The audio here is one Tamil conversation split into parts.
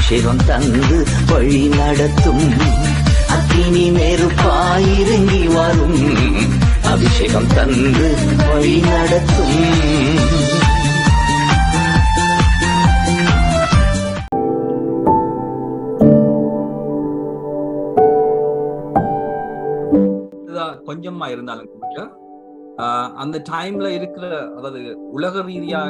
அபிஷேகம் தந்து வழி நடத்தும். அக்கினி நெருப்பாயிறங்கி வரும். அபிஷேகம் தந்து வழி நடத்தும். கொஞ்சமா இருந்தாலும் கூட அந்த டைம்ல இருக்கிற, அதாவது உலக ரீதியா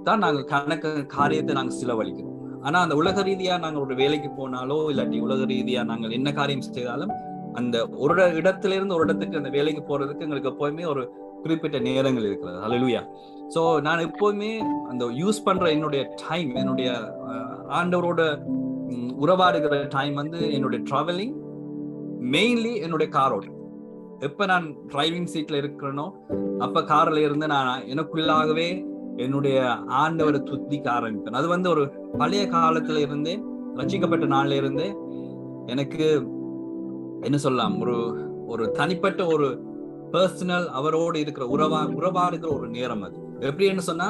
தான் நாங்க கணக்கு காரியத்தை நாங்க செலவழிக்கிறோம். ஆனா அந்த உலக ரீதியா நாங்க ஒரு வேலைக்கு போனாலோ இல்லாட்டி உலக ரீதியா நாங்கள் என்ன காரியம் செய்தாலும் அந்த ஒரு இடத்துல இருந்து ஒரு இடத்துக்கு அந்த வேலைக்கு போறதுக்கு எங்களுக்கு எப்போதுமே ஒரு குறிப்பிட்ட நேரங்கள் இருக்கிறது. ஹல்லேலூயா. ஸோ நான் எப்போதுமே அந்த யூஸ் பண்ற என்னுடைய டைம், என்னுடைய ஆண்டவரோட உறவாடுகிற டைம் வந்து என்னுடைய டிராவலிங், மெயின்லி என்னுடைய காரோட. எப்ப நான் டிரைவிங் சீட்ல இருக்கிறேனோ அப்ப கார்ல இருந்து நான் எனக்குள்ளாகவே என்னுடைய ஆண்டவரை துதிக்க ஆரம்பிப்பேன். அது வந்து ஒரு பழைய காலத்துல இருந்தே, ரட்சிக்கப்பட்ட நாள்ல இருந்தே எனக்கு என்ன சொல்லலாம், ஒரு தனிப்பட்ட ஒரு பர்சனல் அவரோடு இருக்கிற உறவாடுகிற ஒரு நேரம். அது எப்படின்னு சொன்னா,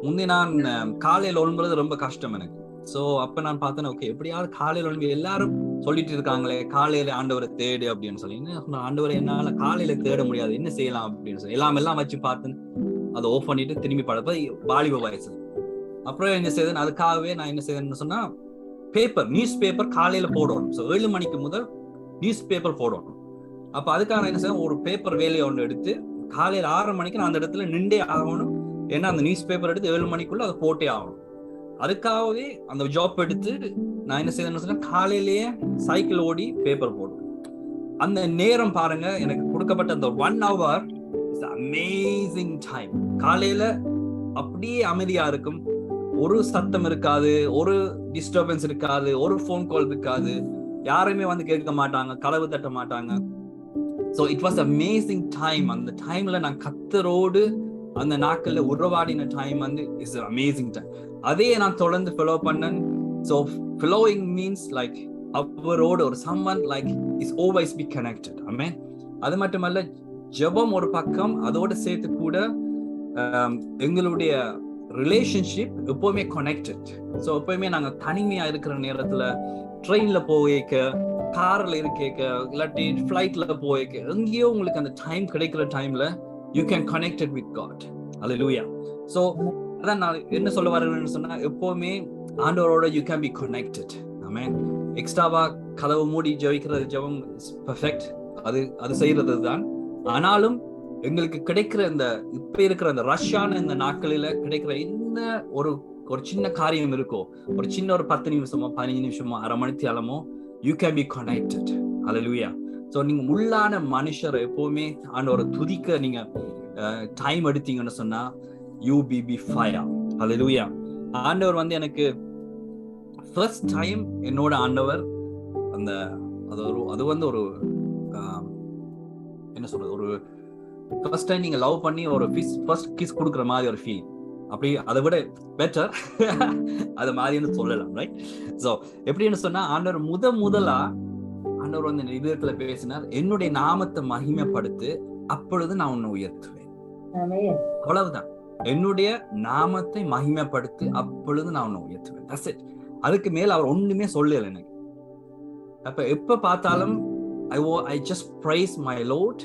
முன்னே நான் காலையில் ஒழுங்குறது ரொம்ப கஷ்டம் எனக்கு. சோ அப்ப நான் பார்த்தேன், ஓகே எப்படியாவது காலையில் ஒழுங்கு, எல்லாரும் சொல்லிட்டு இருக்காங்களே காலையில ஆண்டவரை தேடு அப்படின்னு சொல்லி. ஆண்டவரை என்னால காலையில தேட முடியாது, என்ன செய்யலாம் அப்படின்னு சொல்லி எல்லாம் வச்சு பார்த்து அதை ஆஃப் பண்ணிட்டு திரும்பி படப்ப வாலிப வயசு. அப்புறம் என்ன செய்யுதுன்னு அதுக்காகவே நான் என்ன செய்யணும்னு சொன்னா, நியூஸ் பேப்பர் காலையில போடணும். ஸோ 7 மணிக்கு முதல் நியூஸ் பேப்பர் போடணும். அப்ப அதுக்காக என்ன செய்ய, ஒரு பேப்பர் வேலையை ஒன்று எடுத்து காலையில 6 மணிக்கு நான் அந்த இடத்துல நின்றே ஆகணும். ஏன்னா அந்த நியூஸ் பேப்பர் எடுத்து 7 மணிக்குள்ள அதை போட்டே ஆகணும். அதுக்காகவே அந்த ஜாப் எடுத்து நான் என்ன செய்யணும்னு சொன்னா, காலையிலேயே சைக்கிள் ஓடி பேப்பர் போடுவேன். அந்த நேரம் பாருங்க, எனக்கு கொடுக்கப்பட்ட அந்த 1 hour இஸ் அமேசிங் டைம். காலையில அப்படியே அமைதியா இருக்கும், ஒரு சத்தம் இருக்காது, ஒரு டிஸ்டர்பன்ஸ் இருக்காது, ஒரு போன் கால் இருக்காது, யாருமே வந்து கேட்க மாட்டாங்க, கதவு தட்ட மாட்டாங்க. So it was amazing time. அந்த டைம்ல நான் கர்த்தரோடு அந்த நாட்கள்ல உறவாடின டைம் வந்து இஸ் அமேசிங் டைம். அதே நான் தொடர்ந்து ஃபாலோ பண்ணேன். ஸோ following means like அவரோடு ஒரு someone like is always be connected. ஆமென். அது மட்டுமல்ல, ஜெபம் ஒரு பக்கம், அதோடு சேர்த்து கூட எங்களுடைய ரிலேஷன்ஷிப் எப்பவுமே கனெக்டட். ஸோ எப்பவுமே நாங்க தனிமையா இருக்கிற நேரத்துல, ட்ரெயின்ல போய்க்க, கார்ல இருக்க, இல்லாட்டி ஃபிளைட்ல போய்க்க, எங்கேயோ உங்களுக்கு அந்த டைம் கிடைக்கிற டைம்ல you can connect it with God. Hallelujah. So அதான் நான் என்ன சொல்ல வரேன்னு சொன்னா, எப்பவுமே ஆண்டவரோட you can be connected. ஆமென். எக்ஸ்ட்ராவா கதவு மூடி ஜெபிக்கிறது ஜெபம் பெர்ஃபெக்ட், அது செய்யறது தான். ஆனாலும் எங்களுக்கு கிடைக்கிற இந்த இப்ப இருக்கிற அந்த ரஷ்யான இந்த நாட்களில கிடைக்கிற என்ன ஒரு சின்ன காரியம் இருக்கோ, ஒரு சின்ன ஒரு 10 நிமிஷமோ 15 நிமிஷமோ அரை மணி நேரமோ you can be connected. Hallelujah. So நீங்க உள்ளான மனுஷரை எப்பவுமே ஆண்டவரை துதிக்க நீங்க டைம் எடுத்தீங்கன்னு சொன்னா you be fire. Hallelujah. ஆண்டவர் வந்து எனக்கு ஃபர்ஸ்ட் டைம் என்னோட ஆண்டவர் அந்த அது வந்து ஒரு என்ன சொல்றது, ஒரு ஃபர்ஸ்ட் டைம் நீங்க லவ் பண்ணி ஒரு ஃபர்ஸ்ட் கிஸ் கொடுக்குற மாதிரி ஒரு ஃபீல். அப்படி அதை விட பெட்டர் அது மாதிரின்னு சொல்லலாம், ரைட்? ஸோ எப்படின்னு சொன்னா, ஆண்டவர் முதலா ஆண்டவர் வந்து இதயத்துல பேசினார், என்னுடைய நாமத்தை மகிமைப்படுத்து, அப்பொழுது நான் உன்னை உயர்த்துவேன். அவ்வளவுதான். என்னுடைய நாமத்தை மகிமைப்படுத்தி அப்பொழுது நான் உன்னை உயர்த்துவேன். That's it. அதுக்கு மேல அவர் ஒண்ணுமே சொல்லல எனக்கு. அப்ப எப்ப பார்த்தாலும் I just praise my Lord.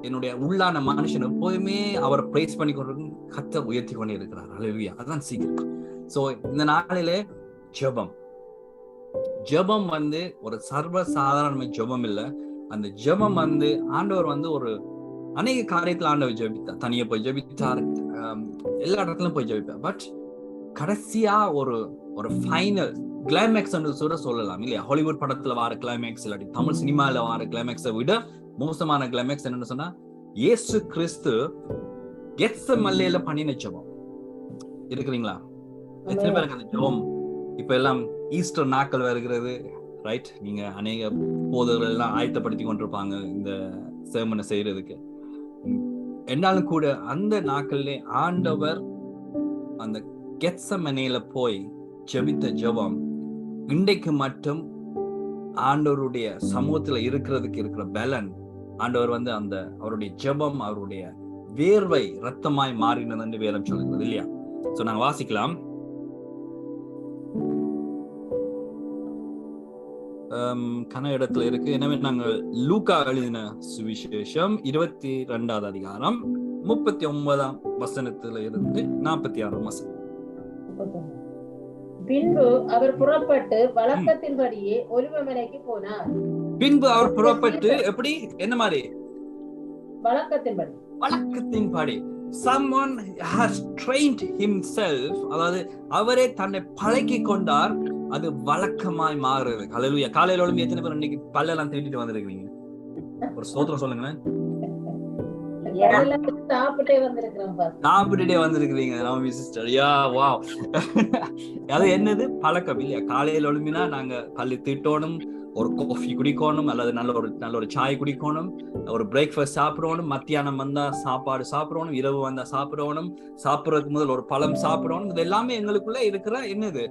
என்னுடைய உள்ளான மனுஷன் எப்போதுமே அவரை பிரைஸ் பண்ணி கொண்டு கர்த்தர் உயர்த்தி கொண்டே இருக்கிறார். ஹல்லேலூயா. அதான் சீக்கிரம். சோ இந்த நாளிலே ஜெபம் வந்து ஒரு சர்வ சாதாரண ஜெபம் இல்ல. அந்த ஜெபம் வந்து ஆண்டவர் வந்து ஒரு அநேக காரியத்துல ஆண்டவர் ஜெபித்தார். தனியா போய் ஜெபித்தார், எல்லா இடத்துலயும் போய் ஜெபித்தார். பட் கடைசியா ஒரு ஃபைனல் கிளைமேக்ஸ் சொல்லலாம் இல்லையா? ஹாலிவுட் படத்துல வர கிளைமேக்ஸ் இல்லாட்டி தமிழ் சினிமால வர கிளைமேக்ஸை விட மோசமான கிளைமேக்ஸ் என்னன்னு சொன்னா, இயேசு கிறிஸ்து கெத்செமனேல பண்ணின ஜெபம். இருக்கிறீங்களா? எத்தனை பேருக்கு அந்த ஜெபம் இப்ப எல்லாம் ஈஸ்டர் நாட்கள் வருகிறது, ரைட்? நீங்க அநேக போதகர்கள் எல்லாம் ஆயத்தப்படுத்தி கொண்டிருப்பாங்க இந்த சேமனை செய்யறதுக்கு. என்னாலும் கூட அந்த நாட்கள்ல ஆண்டவர் அந்த கெத்செமனேல போய் ஜெபித்த ஜெபம் இன்றைக்கு மட்டும் ஆண்டவருடைய சமூகத்துல இருக்கிறதுக்கு இருக்கிற பலன், ஆண்டவர் வந்து அந்த அவருடைய ஜெபம் அவருடைய வேர்வை ரத்தமாய் மாறினது வேதம் சொல்லுகிறது இல்லையா? சோ நாங்க வாசிக்கலாம். கன இடத்துல இருக்கு. எனவே நாங்கள் லூக்கா எழுதின சுவிசேஷம் 22வது அதிகாரம் 39ஆம் வசனத்துல இருந்து 46ஆம் வசனம். பின்பு அவர் புறப்பட்டு வழக்கத்தின்படியே ஒலிவமலைக்கு போனார். பின்பு அவர் புறப்பட்டு எப்படி என்ன மாதிரி வழக்கத்தின்படி someone has trained himself, அதாவது அவரே தன்னை பழக்கி கொண்டார், அது வழக்கமாய் மாறுறது. ஹல்லேலூயா. காலையில எழும்பி எத்தனை பேர் இன்னைக்கு பல்லெல்லாம் தீட்டிட்டு வந்திருக்கீங்க? ஒரு ஸ்தோத்திரம் சொல்லுங்களேன். சாப்பிட்டுட்டே வந்திருக்கிறீங்க நாமி சிஸ்டர். Yeah wow. அது என்னது பழக்கம் இல்லையா? காலையில எழும்பினா நாங்க பல்லு தீட்டோணும், ஒரு காஃபி குடிக்கணும், அல்லது நல்ல ஒரு சாய் குடிக்கணும், ஒரு பிரேக்ஃபாஸ்ட் சாப்பிடணும், மத்தியானம் வந்தா சாப்பாடு சாப்பிடணும், இரவு வந்தா சாப்பிடணும், சாப்பிடறதுக்கு முதல் ஒரு பழம் சாப்பிடணும். இது எல்லாமே எங்களுக்குள்ள இருக்கிற என்னது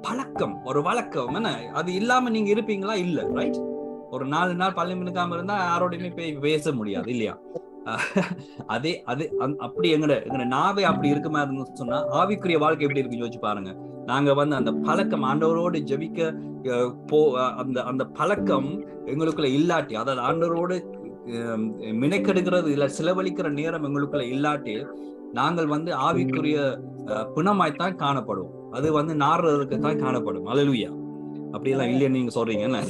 பழக்கம், ஒரு வழக்கம். என்ன அது இல்லாம நீங்க இருப்பீங்களா? இல்ல, ரைட்? ஒரு 4 நாள் பள்ளி மினுக்காம இருந்தா யாரோடையுமே பேச முடியாது இல்லையா? அதே அது அப்படி எங்கட நாவே அப்படி இருக்க மாதிரி இருந்து சொன்னா ஆவிக்குரிய வாழ்க்கை எப்படி இருக்கு யோசிச்சு பாருங்க. நாங்க அந்த பழக்கம் ஆண்டவரோடு ஜெபிக்க அந்த பழக்கம் எங்களுக்குள்ள இல்லாட்டி, அதாவது ஆண்டவரோடு மினைக்கெடுக்கிறது இல்ல செலவழிக்கிற நேரம் எங்களுக்குள்ள இல்லாட்டி நாங்கள் ஆவிக்குரிய பிணமாய்த்தான் காணப்படுவோம். அது நாடுறதுக்கு தான் காணப்படும். அல்லேலூயா. அப்படியெல்லாம் இல்லைன்னு நீங்க சொல்றீங்க என்ன?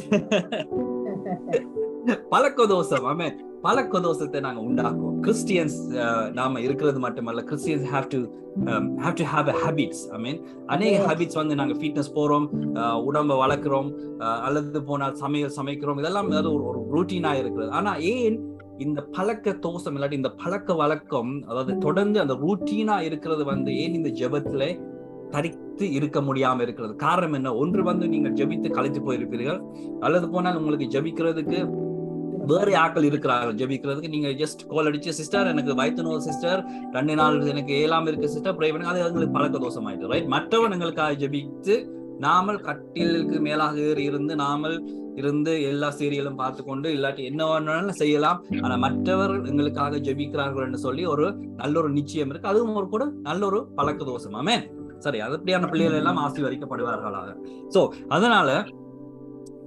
பழக்க தோஷம், ஆமென். பழக்க தோஷத்தை நாங்க உண்டாக்குவோம். கிறிஸ்டியன்ஸ் நாம இருக்கிறது மட்டுமல்ல, Christians have to have a habits. I mean அநேக ஹாபிட்ஸ் நாங்க ஃபிட்னஸ் போறோம், உடம்ப வளர்க்கிறோம், அல்லது போனால் சமைக்கிறோம், இதெல்லாம் ஒரு ரூட்டீனா இருக்கிறது. ஆனா ஏன் இந்த பழக்க தோஷம் இல்லாட்டி இந்த பழக்க வழக்கம், அதாவது தொடர்ந்து அந்த ரூட்டீனா இருக்கிறது ஏன் இந்த ஜெபத்துல தரித்து இருக்க முடியாம இருக்கிறது? காரணம் என்ன? ஒன்று நீங்க ஜெபித்து கலைத்து போயிருப்பீர்கள், அல்லது போனால் உங்களுக்கு ஜெபிக்கிறதுக்கு வேற ஆக்கள் இருக்கிறார்கள். ஜெபிக்கிறதுக்கு நீங்க ஜஸ்ட் கால் அடிச்சு, சிஸ்டர் எனக்கு வயிற்று நோய் சிஸ்டர், 2 நாள் எனக்கு ஏலாம் இருக்கு சிஸ்டர், ப்ரே பண்ணுங்க. அது எங்களுக்கு பழக்க தோஷம் ஆயிட்டு, ரைட்? மற்றவன் எங்களுக்காக ஜெபித்து நாமல் கட்டிலுக்கு மேலாக ஏறி இருந்து எல்லா சீரியலும் பார்த்து கொண்டு இல்லாட்டி என்ன வேணாலும் செய்யலாம், ஆனா மற்றவர் எங்களுக்காக ஜெபிக்கிறார்கள் என்று சொல்லி ஒரு நல்ல ஒரு நிச்சயம் இருக்கு. அதுவும் ஒரு கூட நல்ல ஒரு பழக்க தோஷம். ஆமென். சரி, அப்படியான பிள்ளைகள் எல்லாம் ஆசீர்வதிக்கப்படுவார்களாக. சோ அதனால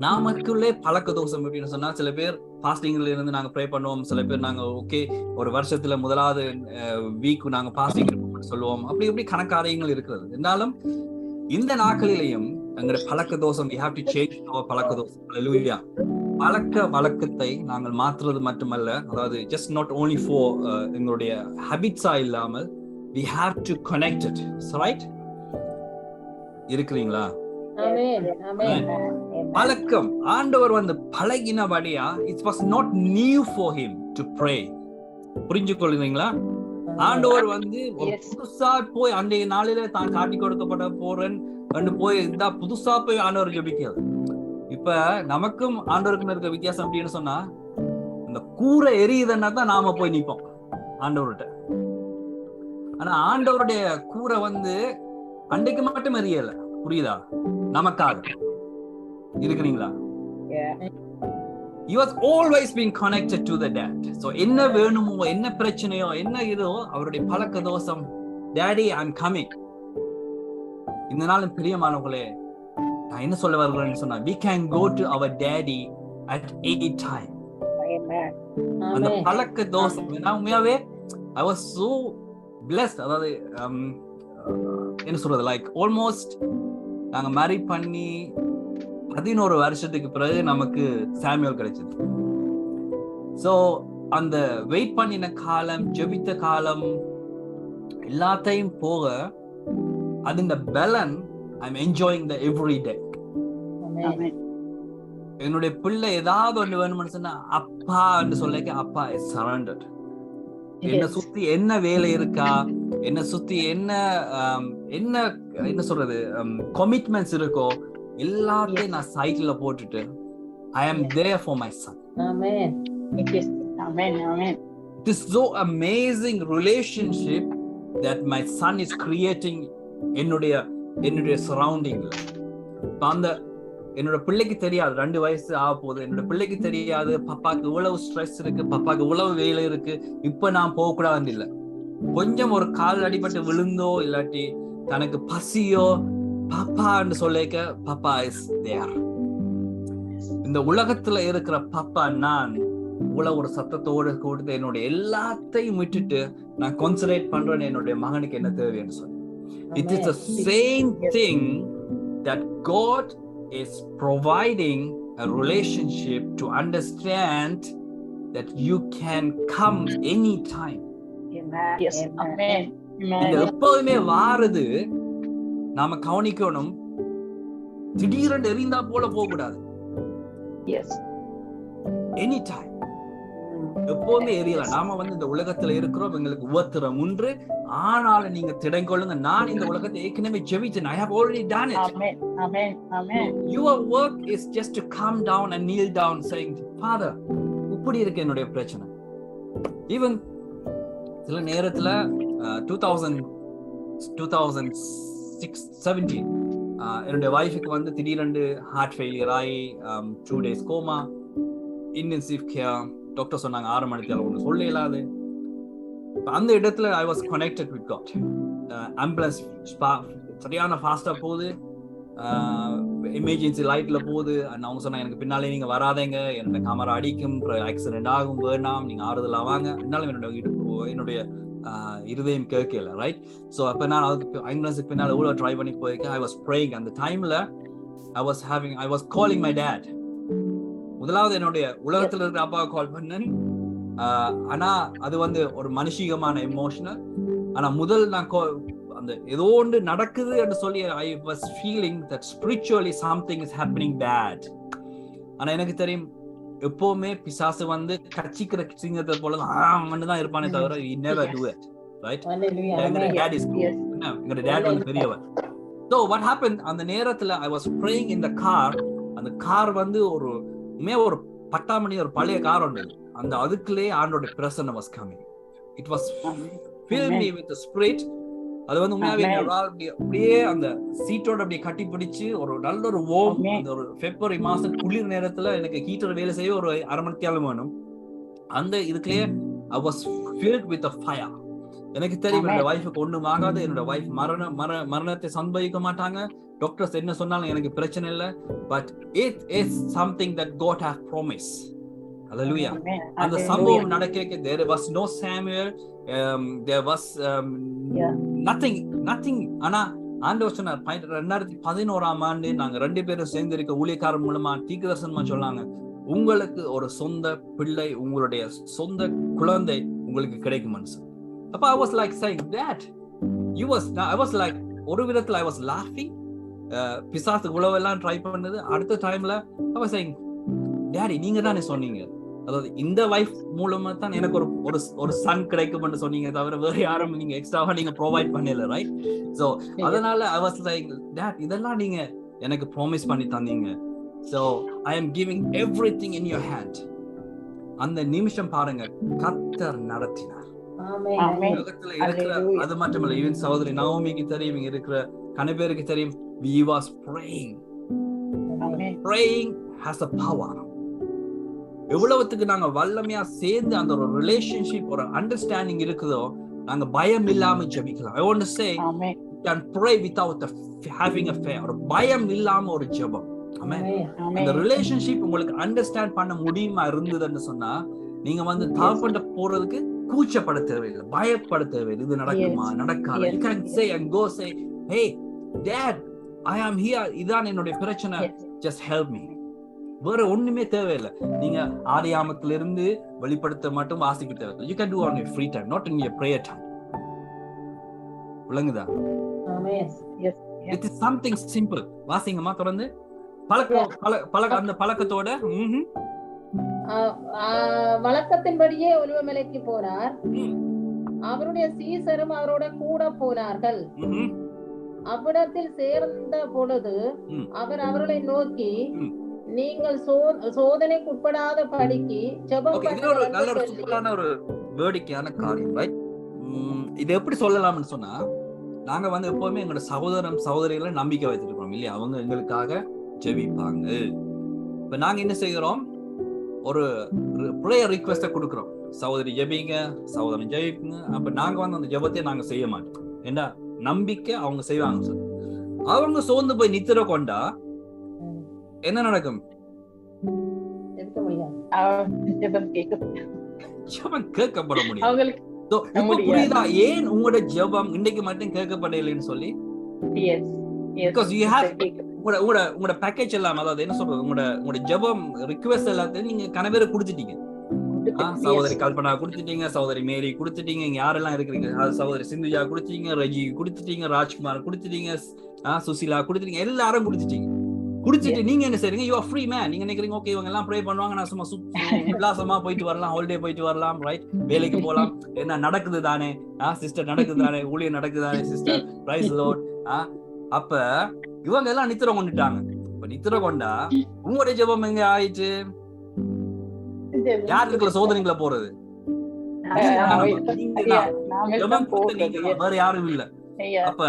நாமக்குள்ளே பழக்க தோஷம் அப்படின்னு சொன்னா, சில பேர் பாஸ்டிங்ல இருந்து நாங்க ப்ரே பண்ணுவோம், சில பேர் நாங்க ஓகே ஒரு வருஷத்துல முதலாவது வீக் நாங்க பாஸ்டிங் சொல்லுவோம். அப்படி கணக்காரியங்கள் இருக்கிறது. இருந்தாலும் இந்த நாட்களிலேயும் எங்களுடைய பழக்க தோஷம், we have to change our பழக்க தோஷம். ஹல்லேலூயா. பழக்க வழக்கத்தை நாங்கள் மாற்றுறது மட்டுமல்ல, அதாவது just not only for எங்களுடைய ஹாபிட்ஸா இல்லாமல் we have to connect it, right? இருக்கிறீங்களா? பழக்கம் ஆண்டவர் பழகினபடியா, it was not new for him to pray. புரிஞ்சு கொள்ளுங்களா? ஆண்டவர் புதுசா போய் அன்றைய நாளில தான் காட்டி கொடுக்கப்பட்ட போறேன் போய் இந்த புதுசா போய் ஆண்டவர் ஜெபிக்கிறது. இப்ப நமக்கும் ஆண்டவருக்கும் இருக்க வித்தியாசம் அப்படின்னு சொன்னா, இந்த கூரை எரியுதுன்னா தான் நாம போய் நிப்போம் ஆண்டவர்கிட்ட. ஆனா ஆண்டவருடைய கூரை அன்றைக்கு மட்டும் எரியல, புரியுதா? நமக்காக இருக்கிறீங்களா? He was always being connected to the dad. So என்ன வேணுமோ, என்ன பிரச்சனையோ, என்ன இதோ, அவருடைய பழக்க தோஷம், Daddy I'm coming. இந்த நாள் பிரியமானவர்களே, நான் என்ன சொல்ல வருகிறேன்னு சொன்னா, we can go to our daddy at any time. அந்த பழக்க தோஷம் உண்மையாவே I was so blessed. அதாவது என்ன சொல்றது, லைக் ஆல்மோஸ்ட் நாங்க மேரி பண்ணி 11 வருஷத்துக்கு பிறகு நமக்கு சாமுவேல் கிடைச்சது. சோ அந்த வெயிட் பண்ணின காலம், ஜெபித்த காலம் எல்லாத்தையும் போக, அது இந்த பலன் I'm enjoying the every day. என்னுடைய பிள்ளை ஏதாவது ஒன்று வேணும்னு சொன்னா அப்பா என்று சொல்ல, அப்பா is surrendered. என்ன சுத்தி என்ன வேலை இருக்கா, என்ன சுத்தி என்ன சொல்றது கமிட்மெண்ட்ஸ் இருக்கோ, எல்லாத்தையும் நான் சைட்ல போட்டுட்டு I am there for my son. Amen. Amen. Amen. It is so amazing relationship that my son is creating என்னுடைய சரௌண்டிங்ல. என்னோட பிள்ளைக்கு தெரியாது, 2 வயசு ஆக போகுது, என்னோட பிள்ளைக்கு தெரியாது பாப்பாக்கு இவ்வளவு ஸ்ட்ரெஸ் இருக்கு, பாப்பாக்கு இவ்வளவு வேலை இருக்கு, இப்ப நான் போக கூடாது இல்ல. கொஞ்சம் ஒரு கால் அடிபட்டு விழுந்தோ இல்லாட்டி தனக்கு பசியோ பாப்பான்னு சொல்லிக்க பாப்பா இஸ் தேர். இந்த உலகத்துல இருக்கிற பாப்பா நான் இவ்வளவு ஒரு சத்தத்தோடு கொடுத்து என்னுடைய எல்லாத்தையும் விட்டுட்டு நான் கான்சன்ட்ரேட் பண்றேன் என்னுடைய மகனுக்கு என்ன தேவைன்னு சொல்லி. It is the same thing that God is providing a relationship to understand that you can come anytime. Yes. Amen. இது எப்போதுமே வாருது, நாம கவனிக்கணும். திடீரென்று எரிந்தா போல போக கூடாது. Yes. Anytime. எப்போதுமே எரியலாம். நாம இந்த உலகத்துல இருக்கிறோம், எங்களுக்கு உபத்திரம் உண்டு, ஆனாலும் நீங்க திடங்கொள்ளுங்க. நான் இந்த உலகத்தை ஏற்கனவே ஜெபிச்சேன். I have already done it. Amen. Amen. Amen. Your work is just to come down and kneel down saying, Father, இப்படி இருக்கு என்னுடைய பிரச்சனை. ஈவன் சில நேரத்துல 2017 என்னுடைய வைஃபுக்கு திடீரென்று ஹார்ட் ஃபெயிலியர் ஆகி 2 days coma, intensive care. Doctor சொன்னாங்க 6 மணிக்கு ஒன்று சொல்ல இயலாது. அந்த இடத்துல I was connected with God. Ambulance சரியான ஃபாஸ்டா போகுது, எமர்ஜென்சி லைட்ல போகுது. அவங்க சொன்னாங்க எனக்கு பின்னாலே நீங்க வராதேங்க, என்னோட கேமரா அடிக்கும், ஆக்சிடென்ட் ஆகும், வேணாம், நீங்க ஆறுதலா வாங்க. என்னாலும் என்னுடைய இருதயம் கேட்கல. ரைட். ஸோ அப்போ நான் அதுக்கு ஆம்புலன்ஸுக்கு பின்னால் எவ்வளோ ட்ரை பண்ணி போயிருக்கேன். I was praying. அந்த டைம்ல I was calling my dad. முதலாவது என்னுடைய உலகத்துல இருக்கிற அப்பாவை கால் பண்ணேன். ஆனா அது ஒரு மனுஷிகமான எமோஷனல். ஆனா முதல் நான் அந்த ஏதோ ஒன்று நடக்குது என்று சொல்லி I was feeling that spiritually something is happening bad. ஆனா எனக்கு தெரியும், எப்பவுமே பிசாசு கட்சிக்கிற சிங்கத்தை போலதான் இருப்பானே தவிர he never do it. Right? எங்களுடைய dad is good. எங்களுடைய dad பெரியவர். So what happened, அந்த நேரத்துல I was praying in the car. அந்த கார் ஒரு 10 மணி ஒரு பழைய கார் ஒன்று. அந்த அதுக்குள்ளே ஆண்டோட Prasanna was coming. It was filled me with the spirit. அது உண்மையாவே அப்படியே அந்த சீட்டோட அப்படியே கட்டி பிடிச்சு ஒரு நல்ல ஒரு warm, அந்த ஒரு பிப்ரவரி மாசம் குளிர் நேரத்துல எனக்கு ஹீட்டர் வேலை செய்ய ஒரு 1/2 மணி நேரம் வேணும். அந்த இதுக்குள்ளே I was filled with a fire. எனக்கு தெரியும் என்னோட வைஃபுக்கு ஒண்ணும் ஆகாது, என்னோட வைஃப் மரணத்தை சம்பவிக்க மாட்டாங்க. டாக்டர்ஸ் என்ன சொன்னாலும் எனக்கு பிரச்சனை இல்லை. But it is something that God has promised. Hallelujah. அந்த சம்பவம் நடக்க there was no Samuel, there was nothing. ஆனா ஆண்டவர் சொன்னார் 2011 ஆண்டு நாங்க 2 பேரும் சேர்ந்து இருக்க ஊழியக்காரர் மூலமா தீர்க்கதரிசனமா சொன்னாங்க, உங்களுக்கு ஒரு சொந்த பிள்ளை, உங்களுடைய சொந்த குழந்தை உங்களுக்கு கிடைக்கும் மனுஷன். அப்ப I was like saying that I was like ஒரு விதத்துல I was laughing. பிசாசு உழவெல்லாம் ட்ரை பண்ணது. அடுத்த டைம்ல I was saying, டாடி நீங்க தானே சொன்னீங்க, அதாவது இந்த வைஃப் மூலமா தான் எனக்கு ஒரு சன் கிடைக்கும்னு சொன்னீங்க, தவிர வேற யாரும் நீங்க எக்ஸ்ட்ராவா நீங்க ப்ரொவைட் பண்ணல. ரைட். சோ அதனால I was like, டாட் இதெல்லாம் நீங்க எனக்கு ப்ராமிஸ் பண்ணி தந்தீங்க. So I am giving everything in your hand. அந்த நிமிஷம் பாருங்க, கர்த்தர் நடத்தினார். உலகத்துல இருக்கிற அது மட்டுமல்ல, ஈவன் சகோதரி நவோமிக்கு தெரியும், இங்க இருக்கிற கணபேருக்கு தெரியும், we was praying. Praying has a power. எவ்வளவுத்துக்கு நாங்க வல்லமையா சேர்ந்து அந்த ஒரு ரிலேஷன்ஷிப், ஒரு அண்டர்ஸ்டாண்டிங் இருக்குதோ, நாங்க பயம் இல்லாம ஜெபிக்கலாம். I want to say, you can pray without having a fear. ஒரு பயம் இல்லாம ஒரு ஜெபம். ஆமென். அந்த ரிலேஷன்ஷிப் உங்களுக்கு அண்டர்ஸ்டாண்ட் பண்ண முடியுமா இருந்ததுன்னு சொன்னா, நீங்க தாப்பண்ட போறதுக்கு கூச்சப்பட தேவையில்லை, பயப்பட தேவையில்லை. இது நடக்குமா நடக்காது. You can say and go say, hey dad, I am here. இதான் என்னுடைய பிரச்சனை, just help me. வேற ஒண்ணுமே தேவையில்லை. நீங்க ஆதியாமத்திலிருந்து வெளிப்படுத்த மட்டும் வாசிக்க தேவையில்லை. You can do on your free time, not in your prayer time. விளங்குதா? It is something simple. வாசிங்கம்மா தொடர்ந்து. அந்த பழக்கத்தோட வழக்கத்தின்படியே ஒலிவமலைக்கு போனார். அவருடைய சீசரும் அவரோட கூட போனார்கள். அவ்விடத்தில் சேர்ந்த பொழுது அவர் அவர்களை நோக்கி, நீங்கள் சோதனைக்கு உட்படாத படிக்கு ஜெபம் பண்ண. நல்ல ஒரு சூப்பரான ஒரு வேடிக்கையான காரியம். ரைட். இது எப்படி சொல்லலாம்னு சொன்னா, நாங்க எப்பவுமே எங்களோட சகோதரிகளை நம்பிக்கை வைத்திருக்கிறோம் இல்லையா, அவங்க எங்களுக்காக ஜெபிப்பாங்க. இப்ப நாங்க என்ன செய்கிறோம், ஒரு ப்ரேயர் ரிக்வெஸ்ட கொடுக்கிறோம், சகோதரி ஜெபிங்க, சகோதரன் ஜெபிப்புங்க. அப்ப நாங்க அந்த ஜெபத்தை நாங்க செய்ய மாட்டோம். ஏன்னா நம்பிக்கை அவங்க செய்வாங்க சார். அவங்க சோர்ந்து போய் நித்திர கொண்டா என்ன நடக்கும்? எடுக்க முடியாது. ஜெபம் கேட்கும். ஜெபம் கேட்கப்பட முடியும். அவங்களுக்கு இப்ப புரியுதா ஏன் உங்களோட ஜெபம் இன்னைக்கு மட்டும் கேட்கப்படலைன்னு சொல்லி? yes yes Because you have உங்களோட பேக்கேஜ் எல்லாம், அதாவது என்ன சொல்றது, உங்களோட ஜெபம் ரிக்வெஸ்ட் எல்லாத்தையும் நீங்க கனவேற கொடுத்துட்டீங்க. சகோதரி கல்பனா கொடுத்துட்டீங்க, சகோதரி மேரி கொடுத்துட்டீங்க, இங்க யாரெல்லாம் இருக்கிறீங்க, சகோதரி சிந்துஜா கொடுத்துட்டீங்க, ரஜி கொடுத்துட்டீங்க, ராஜ்குமார் கொடுத்துட்டீங்க, சுசிலா கொடுத்துட்டீங்க, எல்லாரும் கொடுத்துட்டீங்க. குடிச்சிட்டு நீங்க என்ன செய்றீங்க? You are free man. நீங்க நினைக்கிறீங்க ஓகே இவங்க எல்லாம் ப்ரே பண்ணுவாங்க, நான் சும்மா உல்லாசமா போயிட்டு வரலாம், ஹாலிடே போயிட்டு வரலாம், ரைட், வேலைக்கு போலாம், என்ன நடக்குது தானே சிஸ்டர், நடக்குது தானே ஊழியர், நடக்குது தானே சிஸ்டர், பிரைஸ் லார்ட். அப்ப இவங்க எல்லாம் நித்திர கொண்டுட்டாங்க. இப்ப நித்திர கொண்டா உங்களுடைய ஜெபம் எங்க ஆயிடுச்சு? யார் இருக்கிற சோதனைகளை போறது? வேற யாரும் இல்ல. அப்ப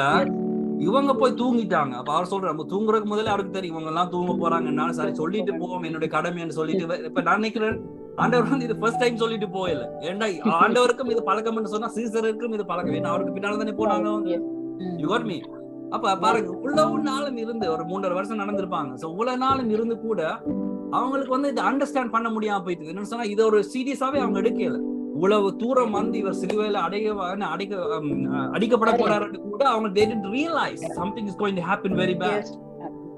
இவங்க போய் தூங்கிட்டாங்க. அப்ப அவர் சொல்ற, நம்ம தூங்குறதுக்கு முதல்ல அவருக்கு தெரியும் இவங்க எல்லாம் தூங்க போறாங்கன்னாலும் சரி சொல்லிட்டு போவோம், என்னுடைய கடமைன்னு சொல்லிட்டு. இப்ப நான் நினைக்கிறேன் ஆண்டவர் வந்து இது ஃபர்ஸ்ட் டைம் சொல்லிட்டு போயில. ஏன்டா ஆண்டவருக்கும் இது பழக்கம்னு சொன்னா சீசருக்கும் இது பழக்கம். ஏன்னா அவருக்கு பின்னால தானே போனாங்க. You got me? அப்ப பாருங்க, இவ்வளவு நாளும் இருந்து ஒரு 3.5 வருஷம் நடந்திருப்பாங்க. சோ இவ்வளவு நாளும் இருந்து கூட அவங்களுக்கு வந்து இதை அண்டர்ஸ்டாண்ட் பண்ண முடியாம போயிட்டு. என்னன்னு சொன்னா இதை ஒரு சீரியஸாவே அவங்க எடுக்கல. இவ்வளவு தூரம் வந்து இவர் சிலுவையில அடிக்கப்பட போறாரு கூட அவங்க they didn't realize something is going to happen very bad.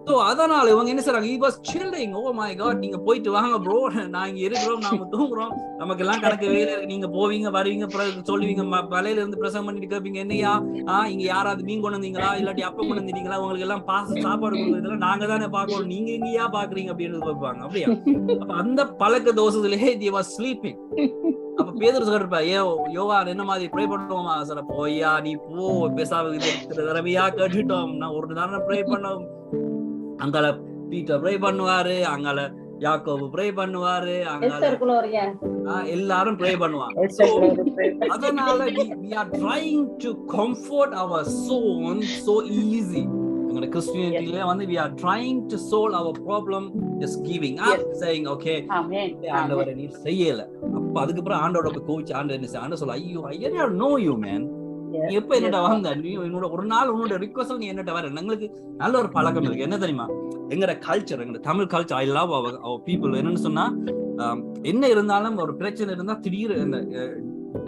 So அதனால இவங்க என்ன செய்றாங்க? he was chilling. oh my god, நீங்க போயிட்டு வாங்க ப்ரோ, நான் இங்க இருக்கிறோம், நாம தூங்குறோம், நமக்கு எல்லாம் கணக்கு வேலை இருக்கு, நீங்க போவீங்க வருவீங்க சொல்லுவீங்க, மலையில இருந்து பிரசங்கம் பண்ணிட்டு கேப்பீங்க, என்னையா இங்க யாராவது மீன் கொண்டு வந்தீங்களா இல்லாட்டி அப்ப கொண்டு வந்தீங்களா, உங்களுக்கு எல்லாம் சாப்பாடு கொடுக்குறதுல நாங்க தானே பாக்கணும், நீங்க எங்கயா பாக்குறீங்க அப்படின்னு கேட்பாங்க. அப்படியா? அப்ப அந்த பழக்க தோசத்திலேயே he was sleeping. அப்ப பேதுரு சொல்றப்ப, யோவா என்ன மாதிரி ப்ரே பண்ணுவோமா சார்? போய்யா நீ போ, பேசாம தடவையா கேட்டுட்டோம், நான் ஒரு நேரம் ப்ரே பண்ணோம். அங்கால பீட்டர் ப்ரே பண்ணுவாரு, அங்கால யாக்கோபு ப்ரே பண்ணுவாரு, அங்கால எல்லாரும் ப்ரே பண்ணுவாங்க. அதனால we are trying to comfort our soul so easy. எங்க கிறிஸ்டியானிட்டில வந்து we are trying to solve our problem just giving up, saying okay ஆண்டவரே நீ செய்யல. அப்ப அதுக்கு அப்புறம் ஆண்டவரோட போய் கோவிச்சு ஆண்டவர் சொல்ல, ஐயோ I don't know you man, நீ எப்ப என்னட்ட வந்த, நீ என்னோட ஒரு நாள் உன்னோட ரிக்வெஸ்ட் நீ என்னட்ட வர. எங்களுக்கு நல்ல ஒரு பழக்கம் இருக்கு, என்ன தெரியுமா? எங்கட கல்ச்சர், எங்க Tamil culture, I love our people. என்னன்னு சொன்னா என்ன இருந்தாலும் ஒரு பிரச்சனை இருந்தா திடீர்னு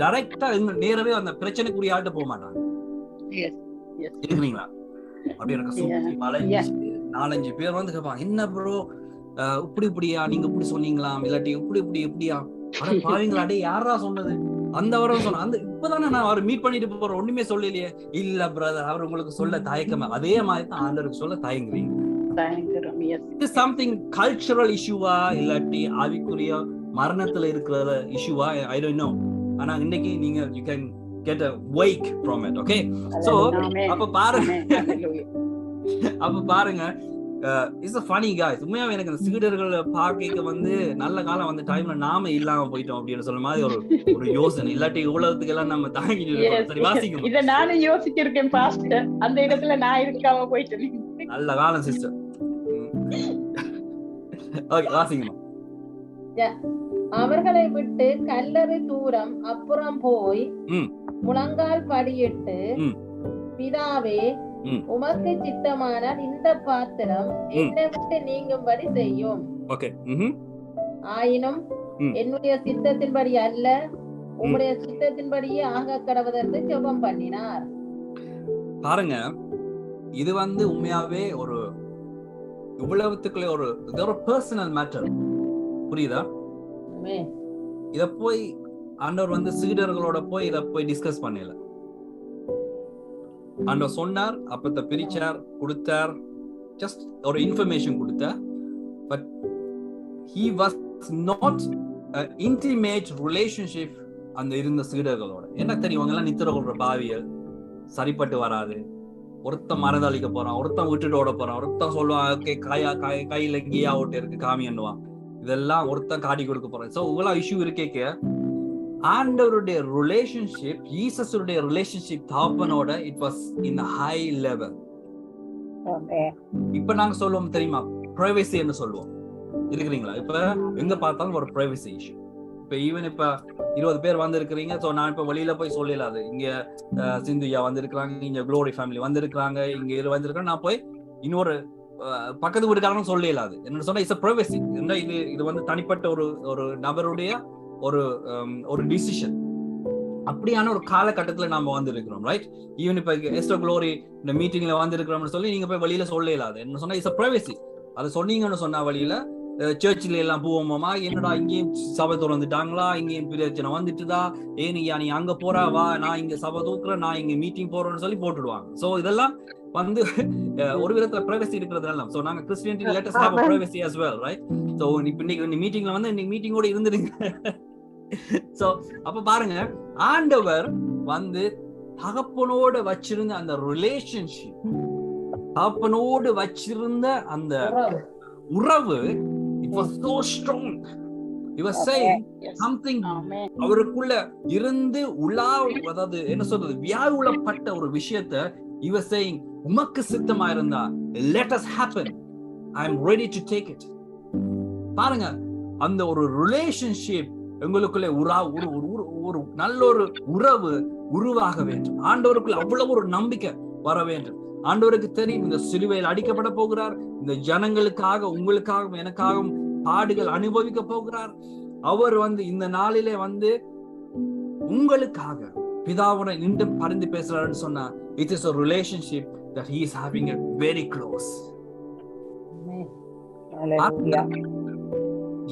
டைரக்டா நேரவே அந்த பிரச்சனைக்குரிய ஆள்கிட்ட போக மாட்டாங்க. இருக்குங்களா? அப்படி எனக்கு சுத்தி மலை 4-5 பேர் வந்து கேட்பாங்க, என்ன ப்ரோ இப்படியா, நீங்க இப்படி சொன்னீங்களா, இல்லாட்டி இப்படியா, ஆனா பாவீங்களாடே யாரா சொன்னது, அந்த வாரம் சொன்ன, அந்த இப்பதானே நான் அவர் மீட் பண்ணிட்டு போறேன், ஒண்ணுமே சொல்லலையே. இல்ல பிரதர், அவர் உங்களுக்கு சொல்ல தயக்கமா, அதே மாதிரி தான் ஆண்டவருக்கு சொல்ல தயங்குறீங்க. சம்திங் கல்ச்சரல் இஷ்யூவா இல்லாட்டி ஆவிக்குரிய மரணத்துல இருக்கிற இஷ்யூவா, ஐ டோன்ட் நோ. ஆனா இன்னைக்கு நீங்க you can get a wake from it, okay? So அப்ப பாருங்க it's a funny guys. உண்மையாவே எனக்கு அந்த சீடர்கள் பார்க்க வந்து நல்ல காலம் வந்து டைம்ல நாம இல்லாம போயிட்டோம் அப்படின்னு சொல்ற மாதிரி ஒரு யோசனை. இல்லாட்டி உலகத்துக்கு எல்லாம் நம்ம தாங்கிட்டு இருக்கோம். சரி வாசிக்கணும். இத நானும் யோசிச்சிருக்கேன் பாஸ்டர், அந்த இடத்துல நான் இருக்காம போயிட்டேன். நல்ல காலம் சிஸ்டர். ஓகே வாசிக்கணும். அவர்களை விட்டு கல்லறை தூரம் அப்புறம் போய் முழங்கால் படியிட்டு, பிதாவே உமக்கு சித்தமானால் இந்த பாத்திரம் என்னை விட்டு நீங்கும்படி செய்யும், ஆயினும் என்னுடைய சித்தத்தின்படி அல்ல உம்முடைய சித்தத்தின்படியே ஆக கடவுதற்கு ஜெபம் பண்ணினார். பாருங்க, இது வந்து உண்மையாவே ஒரு இவ்வளவுத்துக்குள்ள ஒரு பர்சனல் மேட்டர், புரியுதா? இத போய் ஆண்டவர் வந்து சீடர்களோட போய் இத போய் டிஸ்கஸ் பண்ணல. ஆண்டவர் சொன்னார், அப்பத்த பிரிச்சார், கொடுத்தார், ஜஸ்ட் ஒரு இன்ஃபர்மேஷன் கொடுத்தார். But he was not an intimate relationship அந்த இருந்த சீடர்களோட. என்ன தெரியும், அவங்க எல்லாம் நித்திர கொள்ற பாவியல், சரிப்பட்டு வராது. ஒருத்தன் மரதளிக்க போறான், ஒருத்தன் விட்டுட்டு ஓட போறான், ஒருத்தன் சொல்லுவான் கையில கீயா ஓட்டு இருக்கு காமின்னுவான், இதெல்லாம் ஒருத்தன் காட்டி கொடுக்க போறான். சோ இவ்வளவு இஷ்யூ இருக்கே. ஆண்டவருடைய ரிலேஷன்ஷிப், ஜீசஸுடைய ரிலேஷன்ஷிப் தாப்பனோட it was in high level. இப்ப நாங்க சொல்லுவோம் தெரியுமா, பிரைவசி என்ன சொல்லுவோம், இருக்கிறீங்களா? இப்ப எங்க பார்த்தாலும் ஒரு பிரைவசி இஷ்யூ. இப்ப ஈவன் இப்ப 20 பேர் வந்திருக்கிறீங்க. ஸோ நான் இப்ப வெளியில போய் சொல்லலாது இங்க சிந்துயா வந்திருக்கிறாங்க, இங்க குளோரி ஃபேமிலி வந்திருக்கிறாங்க, இங்க இது வந்திருக்காங்க, நான் போய் இன்னொரு பக்கத்து வீட்டுக்காரனும் சொல்லலாது. என்ன சொன்னா இட்ஸ் பிரைவசி. இது வந்து தனிப்பட்ட ஒரு நபருடைய ஒரு டிசிஷன். அப்படியான ஒரு காலகட்டத்துல நாம வந்திருக்கிறோம், ரைட்? ஈவன் இப்ப எஸ்டர் குளோரி இந்த மீட்டிங்ல வந்திருக்கிறோம்னு சொல்லி நீங்க போய் வெளியில சொல்லலாது. என்ன சொன்னா இட்ஸ் பிரைவசி. அதை சொன்னீங்கன்னு சொன்னா வழியில சர்ச்சில் எல்லாம் போவோமா, என்னடா இங்கேயும் சபை திறந்துட்டாங்களா, இங்கேயும் பிரச்சனை வந்துட்டுதா, ஏனியா நீ அங்க போறா, வா நான் இங்க சபை தூக்குறேன், நான் இங்க மீட்டிங் போறேன்னு சொல்லி போட்டுடுவாங்க. சோ இதெல்லாம் வந்து ஒரு விதத்துல பிரைவசி இருக்கிறதுனால. சோ நாங்க Christianity let us have a privacy as well, right? So இன்னைக்கு மீட்டிங்ல வந்து இன்னைக்கு மீட்டிங்கோட இருந்துடுங்க. சோ அப்ப பாருங்க, ஆண்டவர் வந்து தகப்பனோட வச்சிருந்த அந்த ரிலேஷன்ஷிப், தகப்பனோடு வச்சிருந்த அந்த உறவு, it was so strong. He was saying something. அவருக்குள்ள இருந்து அதாவது என்ன சொல்றது, வியாகுலப்பட்ட ஒரு விஷயத்தை he was saying, உமக்கு சித்தமா இருந்தா let us happen, I am ready to take it. பாருங்க, அந்த ஒரு ரிலேஷன்ஷிப் உங்களுக்குள்ள ஒரு நல்ல ஒரு உறவு உருவாக வேண்டும். ஆண்டவருக்குள்ள அவ்வளவு ஒரு நம்பிக்கை வர வேண்டும். ஆண்டவருக்கு தெரியும் இந்த சிலுவையில் அடிக்கப்பட போகிறார், இந்த ஜனங்களுக்காக உங்களுக்காகவும் எனக்காகவும் பாடுகள் அனுபவிக்க போகிறார். அவர் வந்து இந்த நாளிலே வந்து உங்களுக்காக பிதாவுடன் நின்று பரிந்து பேசுறாருன்னு சொன்னா it is a relationship that he is having it very close.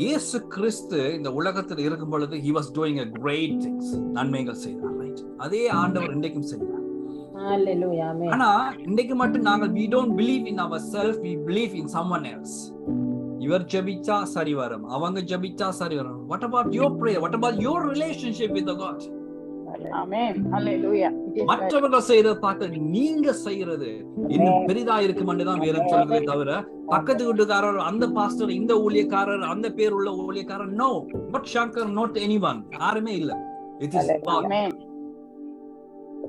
இயேசு கிறிஸ்து இந்த உலகத்தில் இருக்கும் பொழுது he was doing a great things, நன்மைகள் செய்தார், ரைட்? அதே ஆண்டவர் இன்றைக்கும் செய்தார். Hallelujah, amen. ஆனா இன்னைக்கு மட்டும் நாங்கள் we don't believe in ourselves, we believe in someone else. இவர் ஜெபிச்சா சரி வரும், அவங்க ஜெபிச்சா சரி வரும். What about your prayer? What about your relationship with the God? Amen. Hallelujah. மற்றவர்கள் செய்யறத பார்த்து நீங்க செய்யறது இன்னும் பெரிதா இருக்குமென்று தான் வேதம் சொல்றதே தவிர பக்கத்து வீட்டுக்காரர், அந்த பாஸ்டர், இந்த ஊழியக்காரர், அந்த பேர் உள்ள ஊழியக்காரர், no, not Shankar, not anyone, யாருமே இல்ல. It is God.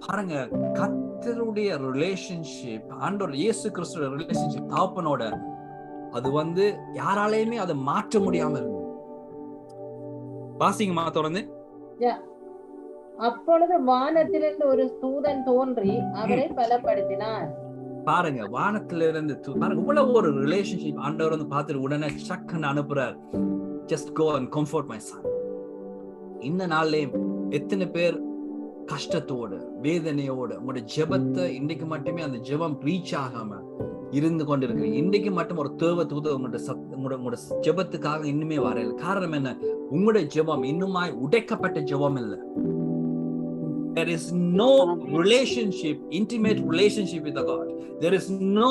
பாருங்க, கர்த்தருடைய ரிலேஷன்ஷிப், ஆண்டவர் இயேசு கிறிஸ்துவோட ரிலேஷன்ஷிப் தகப்பனோட, அது வந்து யாராலையுமே அதை மாற்ற முடியாம இருக்கு. வாசிங்கம்மா தொடர்ந்து. அப்பொழுது வானத்திலிருந்து ஒரு தூதன் தோன்றி அவரை பலப்படுத்தினான். பாருங்க, வானத்திலிருந்து பாருங்க, இவ்வளவு ஒரு ரிலேஷன்ஷிப் ஆண்டவர் வந்து பார்த்துட்டு உடனே சக்குன்னு அனுப்புறார். Just go and comfort my son. இந்த நாள்லயும் எத்தனை பேர் கஷ்டத்தோடு வேதனையோடு உங்களுடைய ஜெபத்தை இன்னைக்கு மட்டுமே அந்த ஜெபம் ரீச் ஆகாம இருந்து கொண்டிருக்கிறீங்க. இன்னைக்கு மட்டும் ஒரு தேவ தூதர் உங்களுடைய ஜெபத்துக்காக இன்னுமே வரையில. காரணம் என்ன? உங்களுடைய ஜெபம் இன்னுமாய் உடைக்கப்பட்ட ஜெபம் இல்லை. There is no relationship, intimate relationship with the God. There is no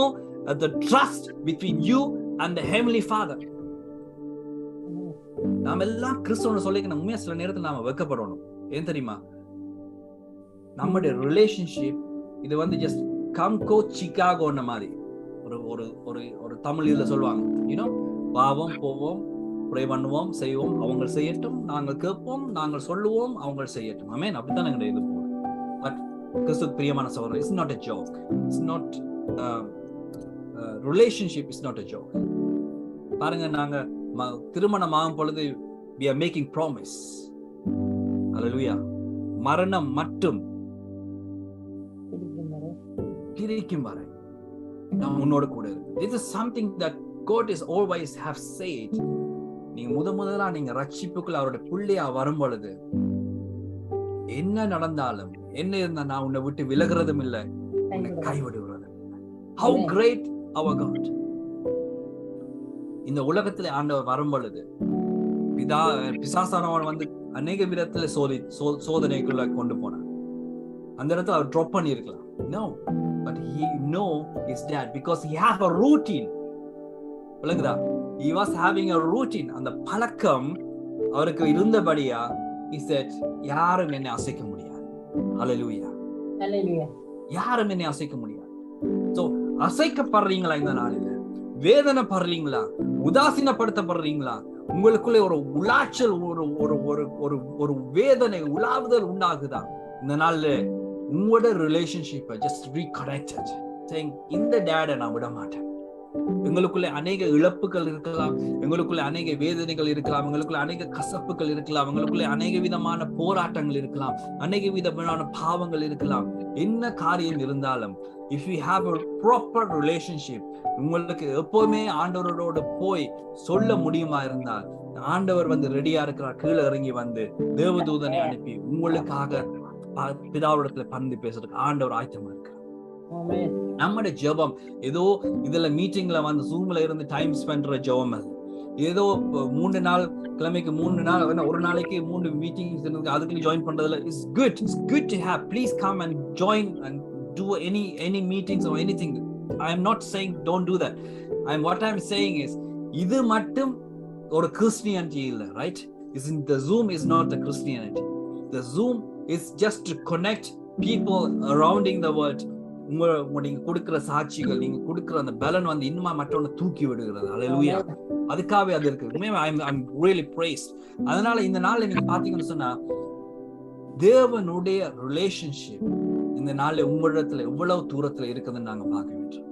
the trust between you and the Heavenly Father. நாம எல்லாம் கிறிஸ்துவனை சொல்லிக்க உண்மையா சில நேரத்தில் நாம வெட்கப்படணும். ஏன் தெரியுமா? நம்முடைய ரிலேஷன்ஷிப் இது வந்து ஜஸ்ட் கம்கோ சிகாகோன்ன மாதிரி ஒரு தமிழ் இதுல சொல்லுவாங்க, யூனோ, பாவம் போவோம், ப்ரே பண்ணுவோம், செய்வோம், அவங்க செய்யட்டும், நாங்கள் கேட்போம், நாங்கள் சொல்லுவோம், அவங்க செய்யட்டும். ஆமென். அப்படித்தான் எங்களுடைய இது போகும். பட் கிறிஸ்து பிரியமான சகோதரர், it's not a joke. It's not relationship is not a joke. பாருங்க, நாங்க திருமணம் ஆகும் பொழுது we are making promise. Hallelujah. மரணம் மட்டும் பிரிக்கும் வரை நான் உன்னோட கூட இருக்கு. This is something that God is always have said. நீங்க முதலா நீங்க ரட்சிப்புக்குள்ள அவருடைய பிள்ளையா வரும் பொழுது என்ன நடந்தாலும் என்ன இருந்தா நான் உன்னை விட்டு விலகுறதும் இல்லை, உன்னை கைவிடுறதும் இல்லை. How great our God. இந்த உலகத்துல ஆண்டவர் வரும் பொழுது பிசாசானவன் வந்து அநேக விதத்துல சோதனைக்குள்ள கொண்டு போனான். அந்த இடத்துல அவர் ட்ராப் பண்ணி இருக்கலாம். No, but he know his dad because he have a routine. விளங்குதா? He was having a routine. அந்த பழக்கம் அவருக்கு இருந்தபடியா he said, யாரும் என்னை அசைக்க முடியாது. Hallelujah. Hallelujah. யாரும் என்னை அசைக்க முடியாது. So அசைக்கப்படுறீங்களா இந்த நாளில? வேதனைப்படுறீங்களா? உதாசீனப்படுத்தப்படுறீங்களா? உங்களுக்குள்ள ஒரு உலாச்சல், ஒரு வேதனை, உலாவுதல் உண்டாகுதா? இந்த நாள்ல உங்களோட ரிலேஷன்ஷிப்பை ஜஸ்ட் ரீகனெக்டட், saying, இந்த டேடை நான் விட மாட்டேன், எங்களுக்குள்ள அநேக இழப்புகள் இருக்கலாம், எங்களுக்குள்ள அநேக வேதனைகள் இருக்கலாம், எங்களுக்குள்ள அநேக கசப்புகள் இருக்கலாம், எங்களுக்குள்ள அநேக விதமான போராட்டங்கள் இருக்கலாம், அநேக விதமான பாவங்கள் இருக்கலாம். என்ன காரியம் இருந்தாலும் if you have a proper relationship, உங்களுக்கு எப்பவுமே ஆண்டவரோட போய் சொல்ல முடியுமா இருந்தால், ஆண்டவர் வந்து ரெடியா இருக்கிறார். கீழே இறங்கி வந்து தேவதூதனை அனுப்பி உங்களுக்காக பிதாவிடத்துல பந்து பேசுறதுக்கு ஆண்டவர் ஆயத்தமா இருக்கிறார். நம்முடைய ஜெபம் ஏதோ இதுல மீட்டிங்ல வந்து ஜூம்ல இருந்து டைம் ஸ்பெண்ட் பண்ற ஜெபம் அல்ல. ஏதோ 3 நாள் கிழமைக்கு 3 நாள் ஒரு நாளைக்கு 3 மீட்டிங்ஸ் இருக்கு, அதுக்கு ஜாயின் பண்றதுல it's good to have. Please come and join and do any meetings or anything. I am not saying don't do that. What I'm saying is idu mattum or Christianity illa, right? The Zoom is not the Christianity. The Zoom is just to connect people surrounding the world. நீங்க கொடுக்கிற சாட்சிகள், நீங்க கொடுக்கிற அந்த பலன் வந்து இன்னுமா மற்றவனை தூக்கி விடுகிறது. ஹல்லேலூயா. அதுக்காகவே அது இருக்கு. I'm really praised. அதனால இந்த நாள்ல நீங்க பாத்தீங்கன்னு சொன்னா தேவனுடைய ரிலேஷன்ஷிப் இந்த நாள்ல உங்களிடத்துல எவ்வளவு தூரத்துல இருக்குதுன்னு நாங்க பார்க்க வேண்டும்.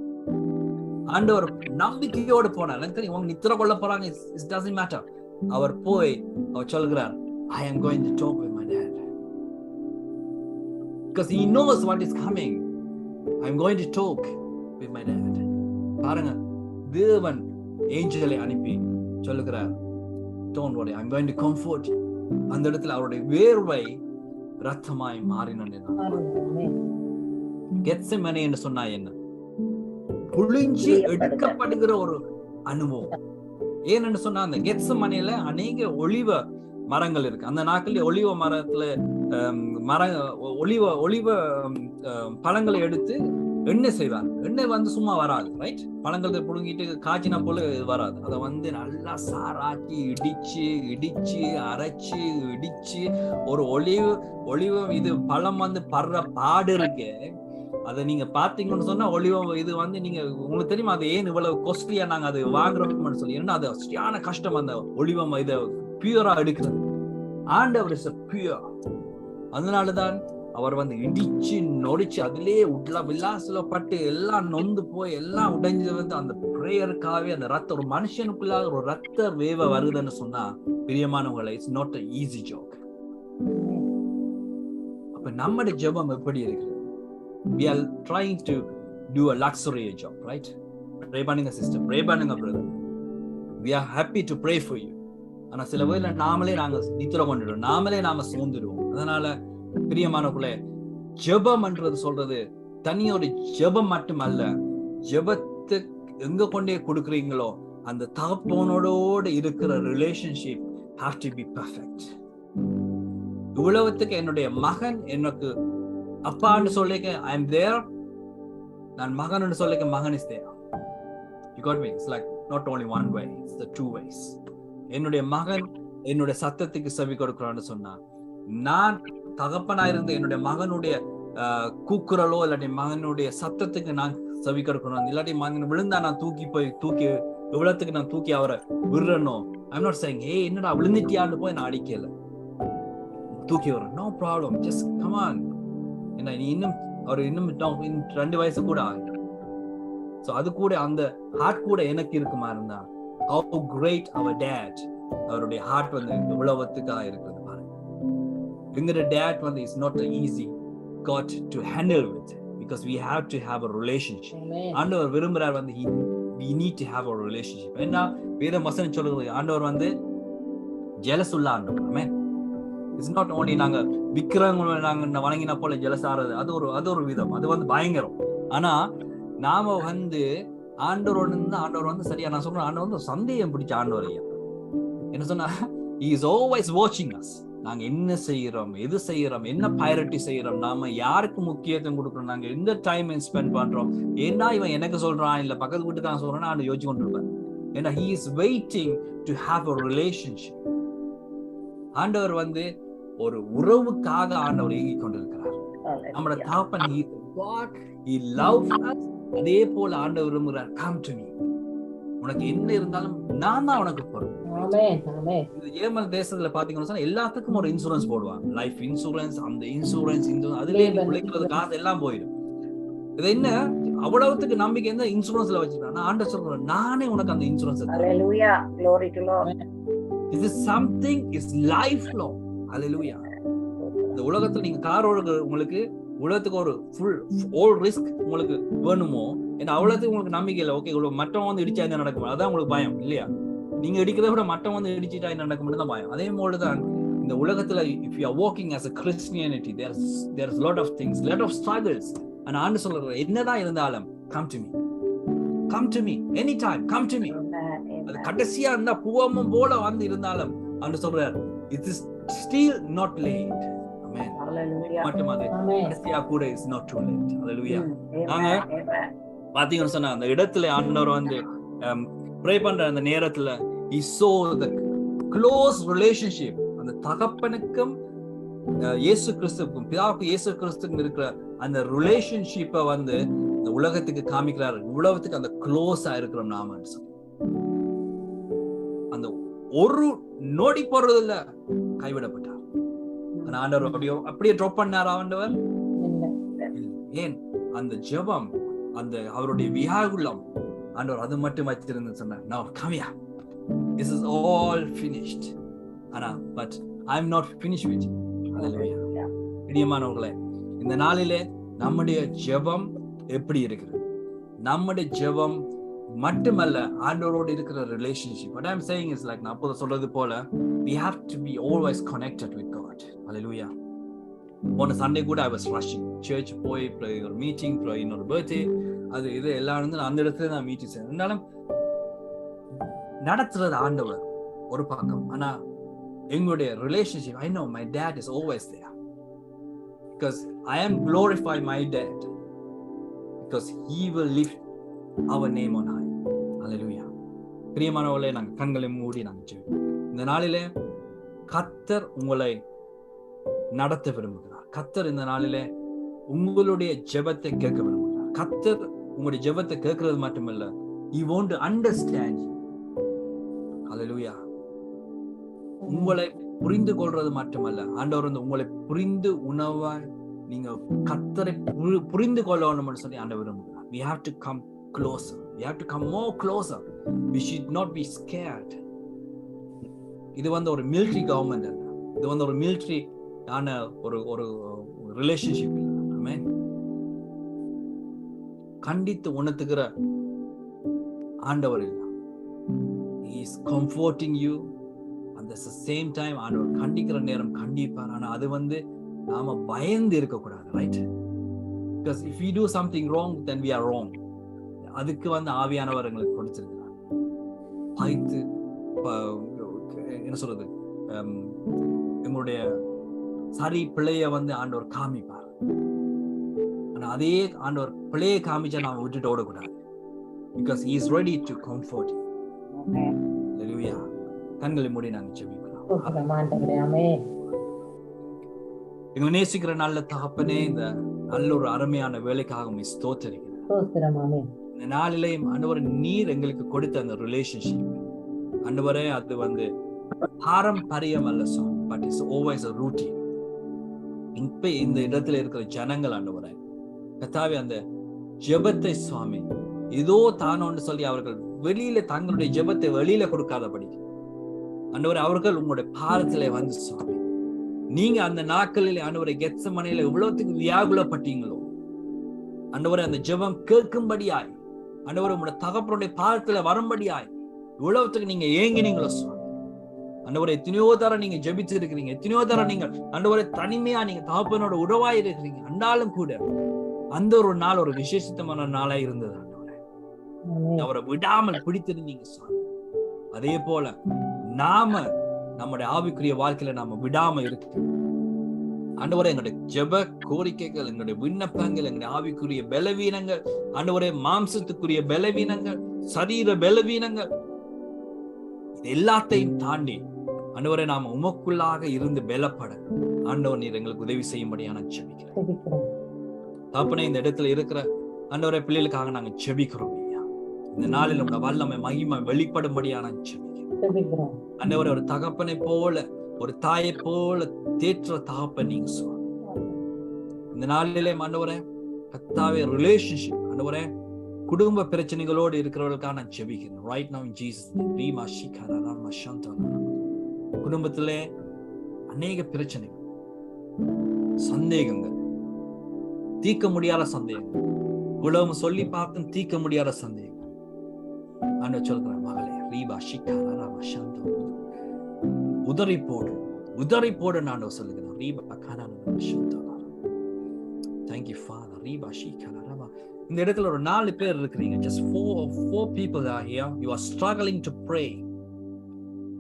ஆண்டவர் நம்பிக்கையோடு போனார். எனக்கு தெரியும் அவங்க நித்திர கொள்ள போறாங்க, it doesn't matter. அவர் போய் அவர் சொல்கிறார், I am going to talk with my dad because he knows what is coming. I am going to talk with my dad. பாருங்க, தேவன் ஏஞ்சலை அனுப்பி சொல்லுகிறார், don't worry, I am going to comfort you. அந்த இடத்துல அவருடைய வேர்வை ரத்தமாய் மாறினது. கெத்செமனே என்று சொன்னா என்ன? புளிஞ்சு எடுக்கப்படுகிற ஒரு அனுபவம். ஏன்னு சொன்னா அந்த கெத்செமனேல அநேக ஒலிவ மரங்கள் இருக்கு. அந்த நாட்கள்ல ஒலிவ மரத்துல ஒலிவ பழங்களை எடுத்து எண்ணெய் செய்வாங்க. எண்ணெய் வந்து சும்மா வராது, ரைட்? பழங்களை புடுங்கிட்டு காய்ச்சினா போல வராது. அதை வந்து நல்லா சாராக்கி இடிச்சு அரைச்சு இடிச்சு ஒரு ஒலிவ இது பழம் வந்து படுற பாடு இருக்கு. அதை நீங்க பாத்தீங்கன்னு சொன்னா ஒலிவம் இது வந்து நீங்க உங்களுக்கு தெரியுமா அது ஏன் இவ்வளவு காஸ்ட்லியா நாங்க அது வாங்குறோம்னு சொல்லி. ஏன்னா அது சரியான கஷ்டம் அந்த ஒலிவம் இதை பியூரா எடுக்கிறது. ஆண்டவர் இஸ் பியூர். அதனாலதான் அவர் வந்து இடிச்சு நொடிச்சு அதிலே விலாசப்பட்டு எல்லாம் நொந்து போய் எல்லாம் உடைஞ்சது வந்து அந்த பிரேயருக்காகவே அந்த ரத்த ஒரு மனுஷனுக்குள்ளாக ஒரு ரத்த வேவ வருதுன்னு சொன்னா பிரியமானவங்களை, it's not an easy job. அப்ப நம்முடைய ஜெபம் எப்படி இருக்குது? We are trying to do a luxury job, right? Pray பண்ணுங்க sister, pray பண்ணுங்க brother. We are happy to pray for you. ஆனா சில வேளை நாமளே நாங்க நித்திர கொண்டுடுவோம், நாமளே நாம சோர்ந்துடுவோம். அதனால பிரியமானவர்களே, ஜெபம் என்றது சொல்றது தனியோட ஜெபம் மட்டுமல்ல, ஜெபத்தை எங்க கொண்டே கொடுக்குறீங்களோ அந்த தகப்பனோட இருக்கிற relationship have to be perfect. இவ்வளவுத்துக்கு என்னுடைய மகன் எனக்கு அப்பான்னு சொல்லிக்க I am there, நான் மகன் சொல்லிக்க மகன் is there. You got me? It's like not only one way, it's the two ways. என்னுடைய மகன் என்னுடைய சத்தத்துக்கு செவி கொடுக்கிறான்னு சொன்னா, நான் தகப்பனா இருந்து என்னுடைய மகனுடைய கூக்குரலோ இல்லாட்டி மகனுடைய சத்தத்துக்கு நான் செவி கொடுக்கணும். இல்லாட்டி மகன் விழுந்தா நான் தூக்கி எவ்வளவுக்கு நான் தூக்கி அவரை விடுறனோ. I'm not saying hey என்னடா விழுந்துட்டியான்னு போய் நான் அடிக்கல, தூக்கி வர no problem, just come on. என்ன நீ இன்னும் 2 வயசு கூட ஆகும். சோ அது கூட அந்த ஹார்ட் கூட எனக்கு இருக்குமா இருந்தா how great our dad, அவருடைய ஹார்ட் வந்து எவ்வளவுத்துக்கா இருக்குது பாருங்க. எங்கட dad வந்து is not an easy God to handle with because we have to have a relationship. ஆண்டவர் விரும்புறார் வந்து we need to have a relationship. ஏன்னா வேதம் வசனம் சொல்லுது ஆண்டவர் வந்து jealous உள்ள ஆண்டவர். ஆமென். It's not only நாங்க விக்கிரகங்களை நாங்க வணங்கினா போல ஜெலஸ் ஆறது, அது ஒரு விதம், அது வந்து பயங்கரம். ஆனா நாம வந்து ஆண்டவர் வந்து சரியா நான் சொல்றேன், ஆண்டவர் வந்து சந்தேகம் பிடிச்ச ஆண்டவர் ஐயா. என்ன சொன்னா he is always watching us. நாங்க என்ன செய்யறோம், எது செய்யறோம், என்ன priority செய்யறோம், நாம யாருக்கு முக்கியத்துவம் கொடுக்கறோம், நாங்க எந்த டைம் ஸ்பெண்ட் பண்றோம், ஏன்னா இவன் எனக்கு சொல்றான் இல்ல பக்கத்து வீட்டுக்காரன் சொல்றான் நான் யோசிச்சு கொண்டிருப்பேன். ஏன்னா he is waiting to have a relationship. ஆண்டவர் வந்து ஒரு உறவுக்காக ஆண்டவர் ஏங்கிக் கொண்டிருக்கிறார். நம்மளோட தகப்பன் he loves us. அதே போல ஆண்டவர் விரும்புகிறார், come to me. உனக்கு என்ன இருந்தாலும் நான் தான் உனக்கு பொறுப்பு. இந்த ஜெர்மன் தேசத்துல பாத்தீங்கன்னா எல்லாத்துக்கும் ஒரு இன்சூரன்ஸ் போடுவாங்க, லைஃப் இன்சூரன்ஸ், அந்த இன்சூரன்ஸ் அதுலயே உழைக்கிறது காசு எல்லாம் போயிடும். இது என்ன அவ்வளவுத்துக்கு நம்பிக்கை எந்த இன்சூரன்ஸ்ல வச்சிருக்கான். ஆண்டவர் சொல்றேன், நானே உனக்கு அந்த insurance Hallelujah. Glory to Lord. இது சம்திங் இஸ் லைஃப் லாங். ஹல்லேலூயா. இந்த உலகத்துல நீங்க கார் உங்களுக்கு உலகத்துக்கு ஒரு ஃபுல் ஆல் ரிஸ்க் உங்களுக்கு வேணுமோ, ஏன்னா அவ்வளவுக்கு உங்களுக்கு நம்பிக்கை இல்லை. ஓகே, மற்றவங்க வந்து இடிச்சா என்ன நடக்கும், அதான் உங்களுக்கு பயம் இல்லையா? நீங்க இடிக்கிறத விட மற்றவங்க வந்து இடிச்சிட்டா என்ன நடக்கும் தான் பயம். அதே போலதான் இந்த உலகத்துல if you are walking as a Christianity, there's lot of things, lot of struggles. ஆனா ஆண்டு சொல்றது என்னதான் இருந்தாலும் come to me anytime, come to me. அது கடைசியா இருந்தா பூவமும் போல வந்து இருந்தாலும் ஆண்டு சொல்றார், it is still not late. Amen. Hallelujah. மட்டுமாது கடைசியா கூட is not too late. Hallelujah. நாங்க பாத்தீங்கன்னு சொன்னா அந்த இடத்துல ஆண்டவர் வந்து ப்ரே பண்ற அந்த நேரத்துல he saw the close relationship, அந்த தகப்பனுக்கும் இயேசு கிறிஸ்துவுக்கும் பிதாவுக்கும் இயேசு கிறிஸ்துக்கும் இருக்கிற அந்த ரிலேஷன்ஷிப்பை வந்து இந்த உலகத்துக்கு காமிக்கிறாரு. உலகத்துக்கு அந்த க்ளோஸா இருக்கிறோம் நாம. அந்த ஒரு நொடி போறதுல கைவிடப்பட்டார். ஆண்டவர் அப்படியே ட்ராப் பண்ணார் ஆண்டவர். ஏன் அந்த ஜெபம், அந்த அவருடைய வியாகுலம் ஆண்டவர் அது மட்டும் வச்சிருந்து சொன்னார், now come here, this is all finished. ஆனா but I am not finished with you. Hallelujah. பிரியமானவர்களே, இந்த நாளிலே நம்முடைய ஜெபம் எப்படி இருக்குது? நம்முடைய ஜெபம் மட்டுமல்ல, ஆண்டவரோடு இருக்கிற relationship. What I am saying is like நான் அப்போ சொல்றது போல we have to be always connected with God. Hallelujah. போன சண்டே கூட I was rushing church, போய் ஒரு மீட்டிங், இன்னொரு பர்த்டே, அது இது எல்லாம் வந்து அந்த இடத்துல நான் மீட்டிங் செய்யணும். இருந்தாலும் நடத்துறது ஆண்டவர் ஒரு பக்கம், ஆனா எங்களுடைய relationship, I know my dad is always there because I am glorify my dad because he will lift our name on high. Hallelujah. பிரியமானவர்களே, நாங்க கண்களை மூடி நாங்க ஜெபிப்போம். இந்த நாளிலே கர்த்தர் உங்களை நடத்த விரும்புகிறார். கர்த்தர் இந்த நாளிலே உங்களுடைய ஜெபத்தை கேட்க விரும்புகிறார். கர்த்தர் உங்களுடைய ஜெபத்தை கேட்கிறது மட்டுமல்ல, he want to understand you. Hallelujah. உங்களை புரிந்து கொள்றது மட்டுமல்ல, ஆண்டவர் வந்து உங்களை புரிந்து உணவாய் நீங்க கர்த்தரை புரிந்து கொள்ளணும்னு சொல்லி ஆண்டவர் விரும்புகிறார். We have to come closer. We have to come more closer. We should not be scared. இது வந்து ஒரு military government அல்ல. இது வந்து ஒரு military ஆன ஒரு ரிலேஷன்ஷிப் இல்லை. ஆமென். கண்டித்து உணர்த்துகிற ஆண்டவர் இல்லை. He is comforting you. At the same time ஆண்டவர் கண்டிக்கிற நேரம் கண்டிப்பார். ஆனா அது வந்து நாம பயந்து இருக்க கூடாது, right? Because if we do something wrong, then we are wrong. அதுக்கு வந்து ஆவியானவர் எங்களுக்கு கொடுத்திருக்கிறார். பயத்து என்ன சொல்றது, எங்களுடைய சரி பிள்ளைய வந்து ஆண்டவர் காமிப்பார். ஆனா அதே ஆண்டவர் பிள்ளையை காமிச்சா நாம விட்டுட்டு ஓடக்கூடாது. Because he is ready to comfort you. Hallelujah. கண்களை மூடி நாங்க ஜெபிக்கலாம். எங்களை நேசிக்கிற நல்ல தகப்பனே, இந்த நல்ல ஒரு அருமையான வேலைக்காக உம்மை ஸ்தோத்திரிக்கிறேன். இந்த நாளிலேயும் ஆண்டவரே, நீர் எங்களுக்கு கொடுத்த அந்த ரிலேஷன்ஷிப் ஆண்டவரே, அது வந்து பாரம்பரியம் அல்ல சுவாமி, but it's always a routine. இப்ப இந்த இடத்துல இருக்கிற ஜனங்கள் ஆண்டவரே கர்த்தாவே, அந்த ஜெபத்தை சுவாமி ஏதோ தானோன்னு சொல்லி அவர்கள் வெளியில தங்களுடைய ஜெபத்தை வெளியில கொடுக்காதபடி ஆண்டவரே, அவர்கள் உங்களுடைய பாதத்திலே வந்து சுவாமி, நீங்க அந்த நாட்களில் ஆண்டவரை கெத்சமனையில இவ்வளவுத்துக்கு வியாகுலப்பட்டீங்களோ ஆண்டவரே, அந்த ஜெபம் கேட்கும்படியாய் ஆண்டவரே, உங்களுடைய தகப்பனுடைய பாதத்துல வரும்படியாய் இவ்வளவுத்துக்கு நீங்க ஏங்கினீங்களோ சுவாமி. ஆண்டவரே, எத்தனையோ தரம் நீங்க ஜெபிச்சு இருக்கிறீங்க, எத்தனையோ தரம் நீங்க ஆண்டவரே தனிமையா நீங்க தகப்பனோட உறவாய் இருக்கிறீங்க. அண்டாலும் கூட அந்த ஒரு நாள் ஒரு விசேஷமான நாளா இருந்தது ஆண்டவரே, அவரை விடாமல் பிடித்திருந்தீங்க சுவாமி. அதே போல நாம நம்முடைய ஆவிக்குரிய வாழ்க்கையில நாம விடாம இருக்கு ஆண்டவரே. எங்களுடைய ஜெப கோரிக்கைகள், எங்களுடைய விண்ணப்பங்கள், எங்களுடைய ஆவிக்குரிய பலவீனங்கள் ஆண்டவரே, மாம்சத்துக்குரிய பலவீனங்கள், சரீர பலவீனங்கள், இது எல்லாத்தையும் தாண்டி ஆண்டவரே நாம உமக்குள்ளாக இருந்து பலப்பட ஆண்டவர் நீர் எங்களுக்கு உதவி செய்யும்படியா நான் ஜெபிக்கிறேன். தகப்பனே, இந்த இடத்துல இருக்கிற ஆண்டவரே பிள்ளைகளுக்காக நாங்க ஜெபிக்கிறோம் ஐயா. இந்த நாளில் நம்முடைய வல்லமை மகிமை வெளிப்படும்படியா நான் ஜெபிக்கிறேன் ஆண்டவரே. ஒரு தகப்பனை போல, ஒரு தாயை போல தேற்ற தகப்பன் நீங்க சுவாமி. இந்த நாளிலே ஆண்டவரே கர்த்தாவே ரிலேஷன்ஷிப் ஆண்டவரே குடும்ப பிரச்சனைகளோடு இருக்கிறவர்களுக்காக நான் ஜெபிக்கிறேன் right now in Jesus name Reema shikara Rama Shantala குடும்பத்திலே அநேக பிரச்சனைகள் சந்தேகங்கள் தீர்க்க முடியாத சந்தேகங்கள் உலகம் சொல்லி பார்த்தும் தீர்க்க முடியாத சந்தேகங்கள் ஆண்டவர் சொல்கிறார் மகளே ரீபா ஷிகாரா ராமா சாந்தலா உதறி போடு ஆண்டவர் சொல்லுகிறார் ரீபா கானா Rama Shantala thank you father ரீபா shikara Rama இந்த இடத்துல ஒரு 4 பேர் இருக்கிறீங்க just four people are here you are struggling to pray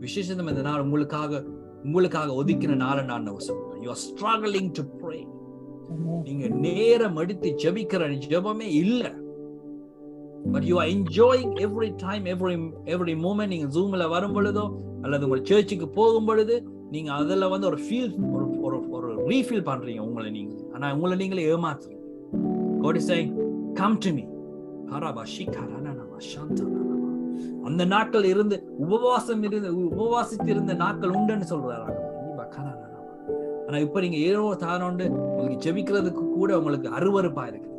விசேஷம் இந்த நாள் உங்களுக்காக ஒதுக்கின நாள் நான் சொல்றேன் you are struggling to pray நீங்க நேரம் எடுத்து ஜெபிக்கிற ஜெபமே இல்ல but you are enjoying every time every moment நீங்க ஜூம்ல வரும் பொழுதோ அல்லது உங்க சர்ச்சுக்கு போகும் பொழுது நீங்க அதுல வந்து ஒரு ஃபீல் ஒரு ரீஃபீல் பண்றீங்க உங்களை நீங்களே ஏமாத்துறீங்க God is saying come to me அந்த நாட்கள் இருந்து உபவாசித்திருந்த நாட்கள் உண்டுன்னு சொல்றாரு ஆனா இப்ப நீங்க ஏதோ தானோண்டு உங்களுக்கு ஜெபிக்கிறதுக்கு கூட உங்களுக்கு அருவருப்பா இருக்கு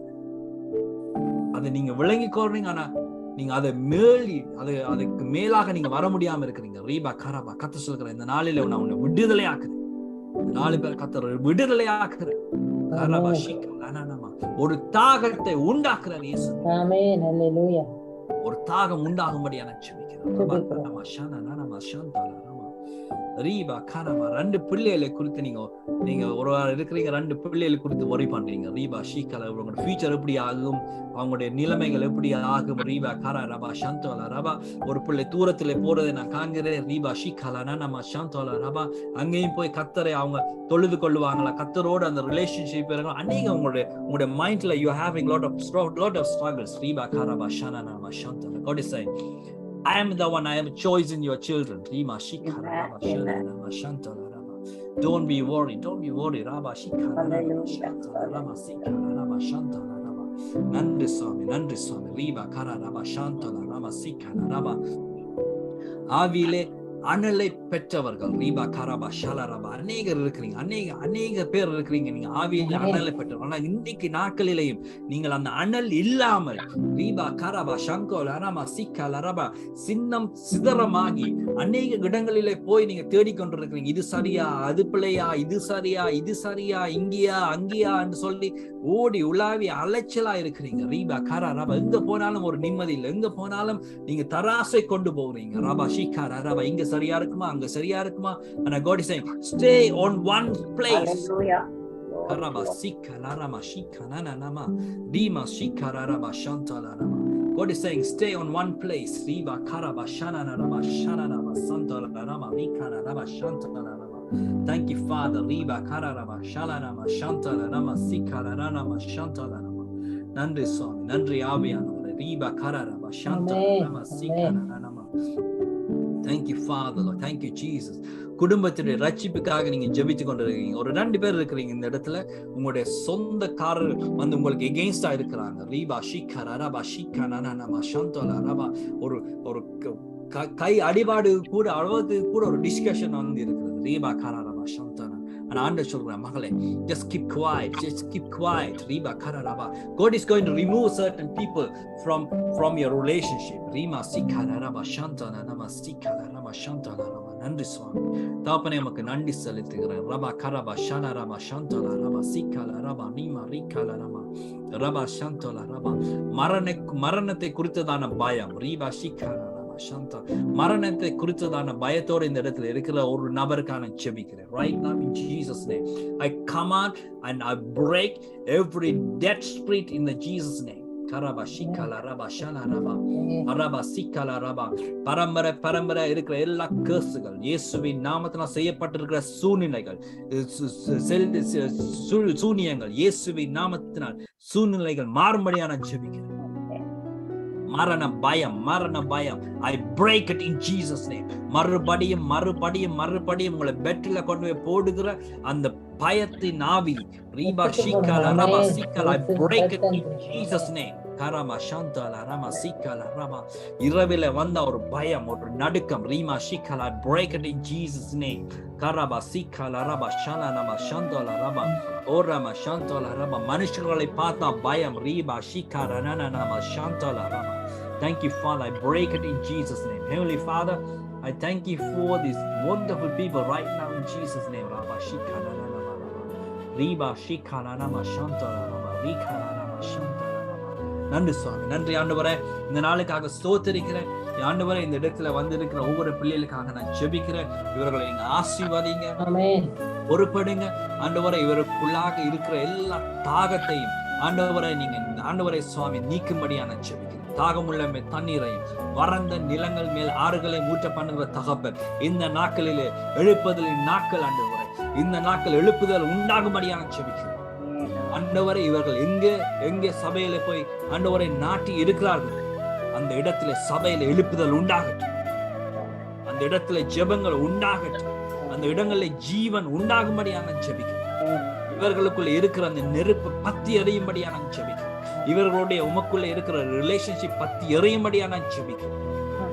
அதை நீங்க விளங்கி கொள்றீங்க ஆனா நீங்க அதை அதுக்கு மேலாக நீங்க வர முடியாம இருக்கிறீங்க ரீபா கராபா கத்த சொல்கிறேன் இந்த நாளில நான் உன்னை விடுதலை ஆக்குறேன் 4 பேர் கத்த விடுதலை ஆக்குறேன் ஒரு தாகத்தை உண்டாக்குறார் இயேசு ஆமென் ஹல்லேலூயா ஒரு தாகம் உண்டாகும்படியான ஜெபிக்கிறேன் ரீபா கானமா 2 பிள்ளைகளை குறித்து நீங்க ஒரு இருக்கிறீங்க 2 பிள்ளைகளை குறித்து worry பண்றீங்க ரீபா ஷீகலா அவங்களோட ஃபியூச்சர் எப்படி ஆகும் அவங்களுடைய நிலைமைகள் எப்படி ஆகும் ரீபா காரா ரபா சாந்தோலா ரபா ஒரு பிள்ளை தூரத்துல போறதை நான் காண்கிறேன் ரீபா ஷீகலா நம்ம சாந்தோலா ரபா அங்கேயும் போய் கர்த்தரை அவங்க தொழுது கொள்ளுவாங்களா கர்த்தரோட அந்த ரிலேஷன்ஷிப் இருக்கும் அன்னைக்கு உங்களுடைய மைண்ட்ல you having lot of struggles ரீபா காரா ஷானா நம்ம சாந்தோலா God is saying I am the one, I am chosen your children. Rima shikara raba shantala raba. Don't be worried. Raba shikara raba shikara raba shantala raba. Nandri swami. Riba kara raba shantala raba shikara raba. Avile அனலை பெற்றவர்கள் ரீபா கராபா ஷாலரபா அநேகர் இருக்கிறீங்க அநேக பேர் இருக்கிறீங்க நீங்க ஆவியில அனலை பெற்றவர்கள் ஆனா இன்றைக்கு நாட்களிலேயும் நீங்கள் அந்த அனல் இல்லாமல் ரீபா கராபா ஷங்கோல் அரமா சிக்கல் அரபா சின்னம் சிதறமாகி அநேக இடங்களிலே போய் நீங்க தேடிக்கொண்டிருக்கிறீங்க இது சரியா அது பிள்ளையா இது சரியா இங்கேயா அங்கேயா என்று சொல்லி ஓடி உலாவி அலைச்சலா இருக்கிறீங்க ரீபா கரா ரபா எங்க போனாலும் ஒரு நிம்மதி இல்லை எங்க போனாலும் நீங்க தராசை கொண்டு போறீங்க ரபா ஷிகாரா ரபா இங்க சரியா இருக்குமா அங்க சரியா இருக்குமா and God is saying stay on one place ரபா சிக்கலா Rama ஷிகனா nama dima shikara raba shantala rama God is saying stay on one place riba karaba shana rama santala rama mikana raba shantala rama thank you father riba karaba shala rama shantala rama sikala rama shantala rama nandri swami nandri ஆவியானவரே riba karaba shantala rama sikala rama thank you father Lord thank you Jesus குடும்பத்துடைய ரட்சிப்புக்காக நீங்க ஜெபித்து கொண்டிருக்கீங்க ஒரு 2 பேர் இருக்கிறீங்க இந்த இடத்துல உங்களுடைய சொந்தக்காரர் வந்து உங்களுக்கு எகெயின்ஸ்டா இருக்கிறாங்க ரீபா ஷிகரா ரபா ஷிகனா நம்ம சாந்தோலா ரபா ஒரு கை அடிபாடு கூட அளவுக்கு கூட ஒரு டிஸ்கஷன் வந்து இருக்குது ரீபா கரா ரபா சாந்தோனா and ஆண்டவர் சொல்றார் மகளே just keep quiet ரீபா garam Rafah God is going to remove certain people from your relationship Reema சிகரா ரபா சாந்தோனா நம்ம சிகரா ரபா சாந்தோனா நன்றி சுவாமி தாப்பனே உமக்கு நன்றி செலுத்துகிறேன் ரபா கரபா ஷானா ரபா சாந்தோலா ரபா சிகலா ரபா நீமா ரிகலா ரபா ரபா சாந்தோலா ரபா மரணத்தை குறித்ததான பயம் ரீபா சிகலா ரபா சாந்தா மரணத்தை குறித்ததான பயத்தோட இந்த இடத்துல இருக்கிற ஒரு நபருக்கான ஜெபிக்கிறேன் right now in Jesus name I command and I break every dead spirit in the Jesus name கரபா ஷிகலா ரபா ஷானா ரபா ரபா சிகலா ரபா பரம்பரை இருக்கிற எல்லா கர்ஸ்கள் இயேசுவின் நாமத்தினால் செய்யப்பட்டிருக்கிற சூழ்நிலைகள் சூனியங்கள் இயேசுவின் நாமத்தினால் சூழ்நிலைகள் மாறும்படியான ஜெபிக்கிறேன் மரண பயம் I break it in Jesus name மறுபடியும் உங்களை பெட்ல கொண்டு போய் போடுகிற அந்த பயத்தின் ஆவி ரீபா ஷிகலா ரபா சிகலா I break it in Jesus name கரமா சந்தல Rama சிக்கல Rama இரவில வந்த ஒரு பயம் ஒரு நடுக்கம் Reema சிக்கல break it in Jesus name கரபா சிக்கல ரபா ஷல ரமா சந்தல ரமா ஓரமா சந்தல ரமா மனுஷர்களை பார்த்தா பயம் ரீபா சிக்கல Rama சந்தல Rama. Thank you, Father. I break it in Jesus' name. Heavenly Father, I thank you for these wonderful people right now in Jesus' name. Rabba shikala rama riba shikala rama shantala rama rikala rama shantala rama. நன்றி சுவாமி, நன்றி ஆண்டவரே. இந்த நாளுக்காக ஸ்தோத்திரிக்கிறேன் ஆண்டவரே. இந்த இடத்துல வந்திருக்கிற ஒவ்வொரு பிள்ளைகளுக்காக நான் ஜெபிக்கிறேன். இவர்களை நீங்க ஆசீர்வதிங்க, பொறுப்படுங்க ஆண்டவரே. இவருக்குள்ளாக இருக்கிற எல்லா தாகத்தையும் ஆண்டவரை நீங்க ஆண்டவரை சுவாமி நீக்கும்படியான ஜெபிக்கிறேன். தாகமுள்ள தண்ணீரையும் வறண்ட நிலங்கள் மேல் ஆறுகளை மூட்ட பண்ணுகிற தகப்பன் இந்த நாட்களிலே எழுப்புதலின் நாட்கள் ஆண்டவரை, இந்த நாட்கள் எழுப்புதல் உண்டாகும்படியான ஜெபிக்கிறேன் ஆண்டவரை. இவர்கள் எங்கே சபையில போய் ஆண்டவரை நாட்டி இருக்கிறார்கள் அந்த இடத்துல சபையில எழுப்புதல் உண்டாகட்டும், அந்த இடத்துல ஜெபங்கள் உண்டாகட்டும், அந்த இடங்களில் ஜீவன் உண்டாகும்படியான ஜெபிக்கிறேன். இவர்களுக்குள்ள இருக்கிற அந்த நெருப்பு பத்தி எறியும்படியான ஜெபிக்கிறேன். இவர்களுடைய உமக்குள்ள இருக்கிற ரிலேஷன்ஷிப் பத்தி எறியும்படியான ஜெபிக்கிறேன்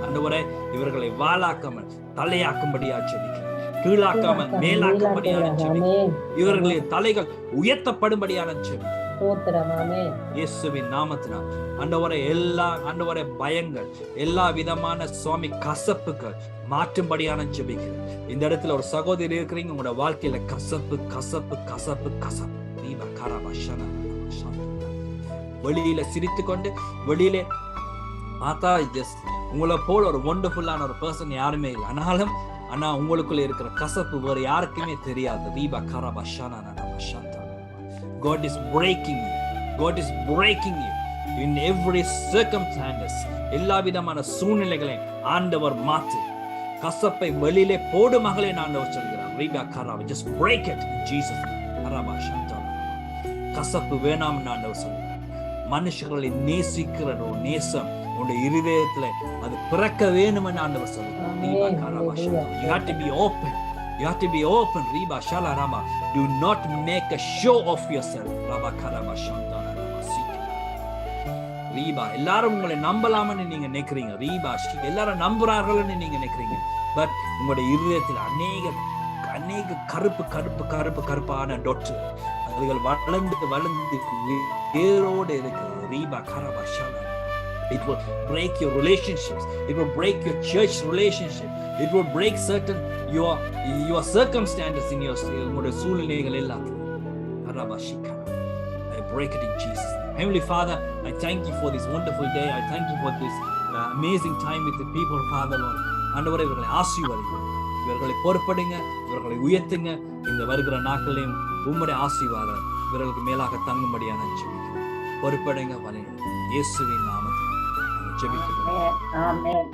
ஆண்டவரே. இவர்களை வாளாக்காமல் தலையாக்கும்படியா ஜெபிக்கிறேன், கீழாக்காமல் மேலாக்கும்படியான ஜெபிக்கிறேன். இவர்களின் தலைகள் உயர்த்தப்படும்படியான ஜெபிக்கிறேன் இயேசுவின் நாமத்தினால் ஆண்டவரே. எல்லா ஆண்டவரே பயங்கள் எல்லா விதமான சுவாமி கசப்புகள் மாற்றும்படியான ஜெபிக்கிறேன். இந்த இடத்துல ஒரு சகோதரி இருக்கிறீங்க, உங்களோட வாழ்க்கையில கசப்பு கசப்பு கசப்பு கசப்பு தீபா காராபாஷன வெளியில சிரித்து கொண்டு வெளியில பார்த்தா உங்களை போல ஒரு ஒண்டர்ஃபுல்லான ஒரு பர்சன் யாருமே இல்லை. ஆனா உங்களுக்குள்ள இருக்கிற கசப்பு வேற யாருக்குமே தெரியாது. Deepa காராபாஷன God is breaking you. God is breaking you in every circumstances. எல்லா விதமான சூழ்நிலைகளையும் ஆண்டவர் மாற்று. கசப்பை வெளியிலே போடு மகளே ஆண்டவர் சொல்கிறார். ரீபா காராபா just break it in Jesus name. காராபா சந்தோஷம். கசப்பு வேணாம் ஆண்டவர் சொல்கிறார். மனுஷர்களை நேசிக்கிற ஒரு நேசம் உங்களுடைய இருதயத்துல அது பிறக்க வேணும் என்று ஆண்டவர் சொல்கிறார். ரீபா காராபா சந்தோஷம். You have to be open. You have to be open. Riba shala rama. Do not make a show of yourself. Raba karama shantana rama sika. Riba எல்லாரும் உங்களை நம்பலாம்னு நீங்க நினைக்கிறீங்க. ரிபா எல்லாரும் நம்புறார்கள்னு நீங்க நினைக்கிறீங்க. பட் உங்களுடைய இருதயத்தில் அநேக கருப்பான டொட்டு அதுகள் வளர்ந்து வேரோடு இருக்கு. ரிபா karama shala. It will break your relationships. It will break your church relationship. It will break certain your circumstances in your சூழ்நிலைகள் எல்லாத்தையும். I break it in Jesus. Heavenly Father, I thank you for this wonderful day. I thank you for this amazing time with the people, Father Lord. ஆண்டவரே, இவர்களை ஆசீர்வதிங்க, இவர்களை பொறுப்படுங்க, இவர்களை உயர்த்துங்க. இந்த வருகிற நாட்களையும் உம்முடைய ஆசீர்வாதம் இவர்களுக்கு மேலாக தங்கும்படியான ஜெபிக்கிறேன். பொறுப்படுங்க, வழிநடத்துங்க. இயேசுவின் நாமத்தில் ஜெபிக்கிறேன். ஆமென்.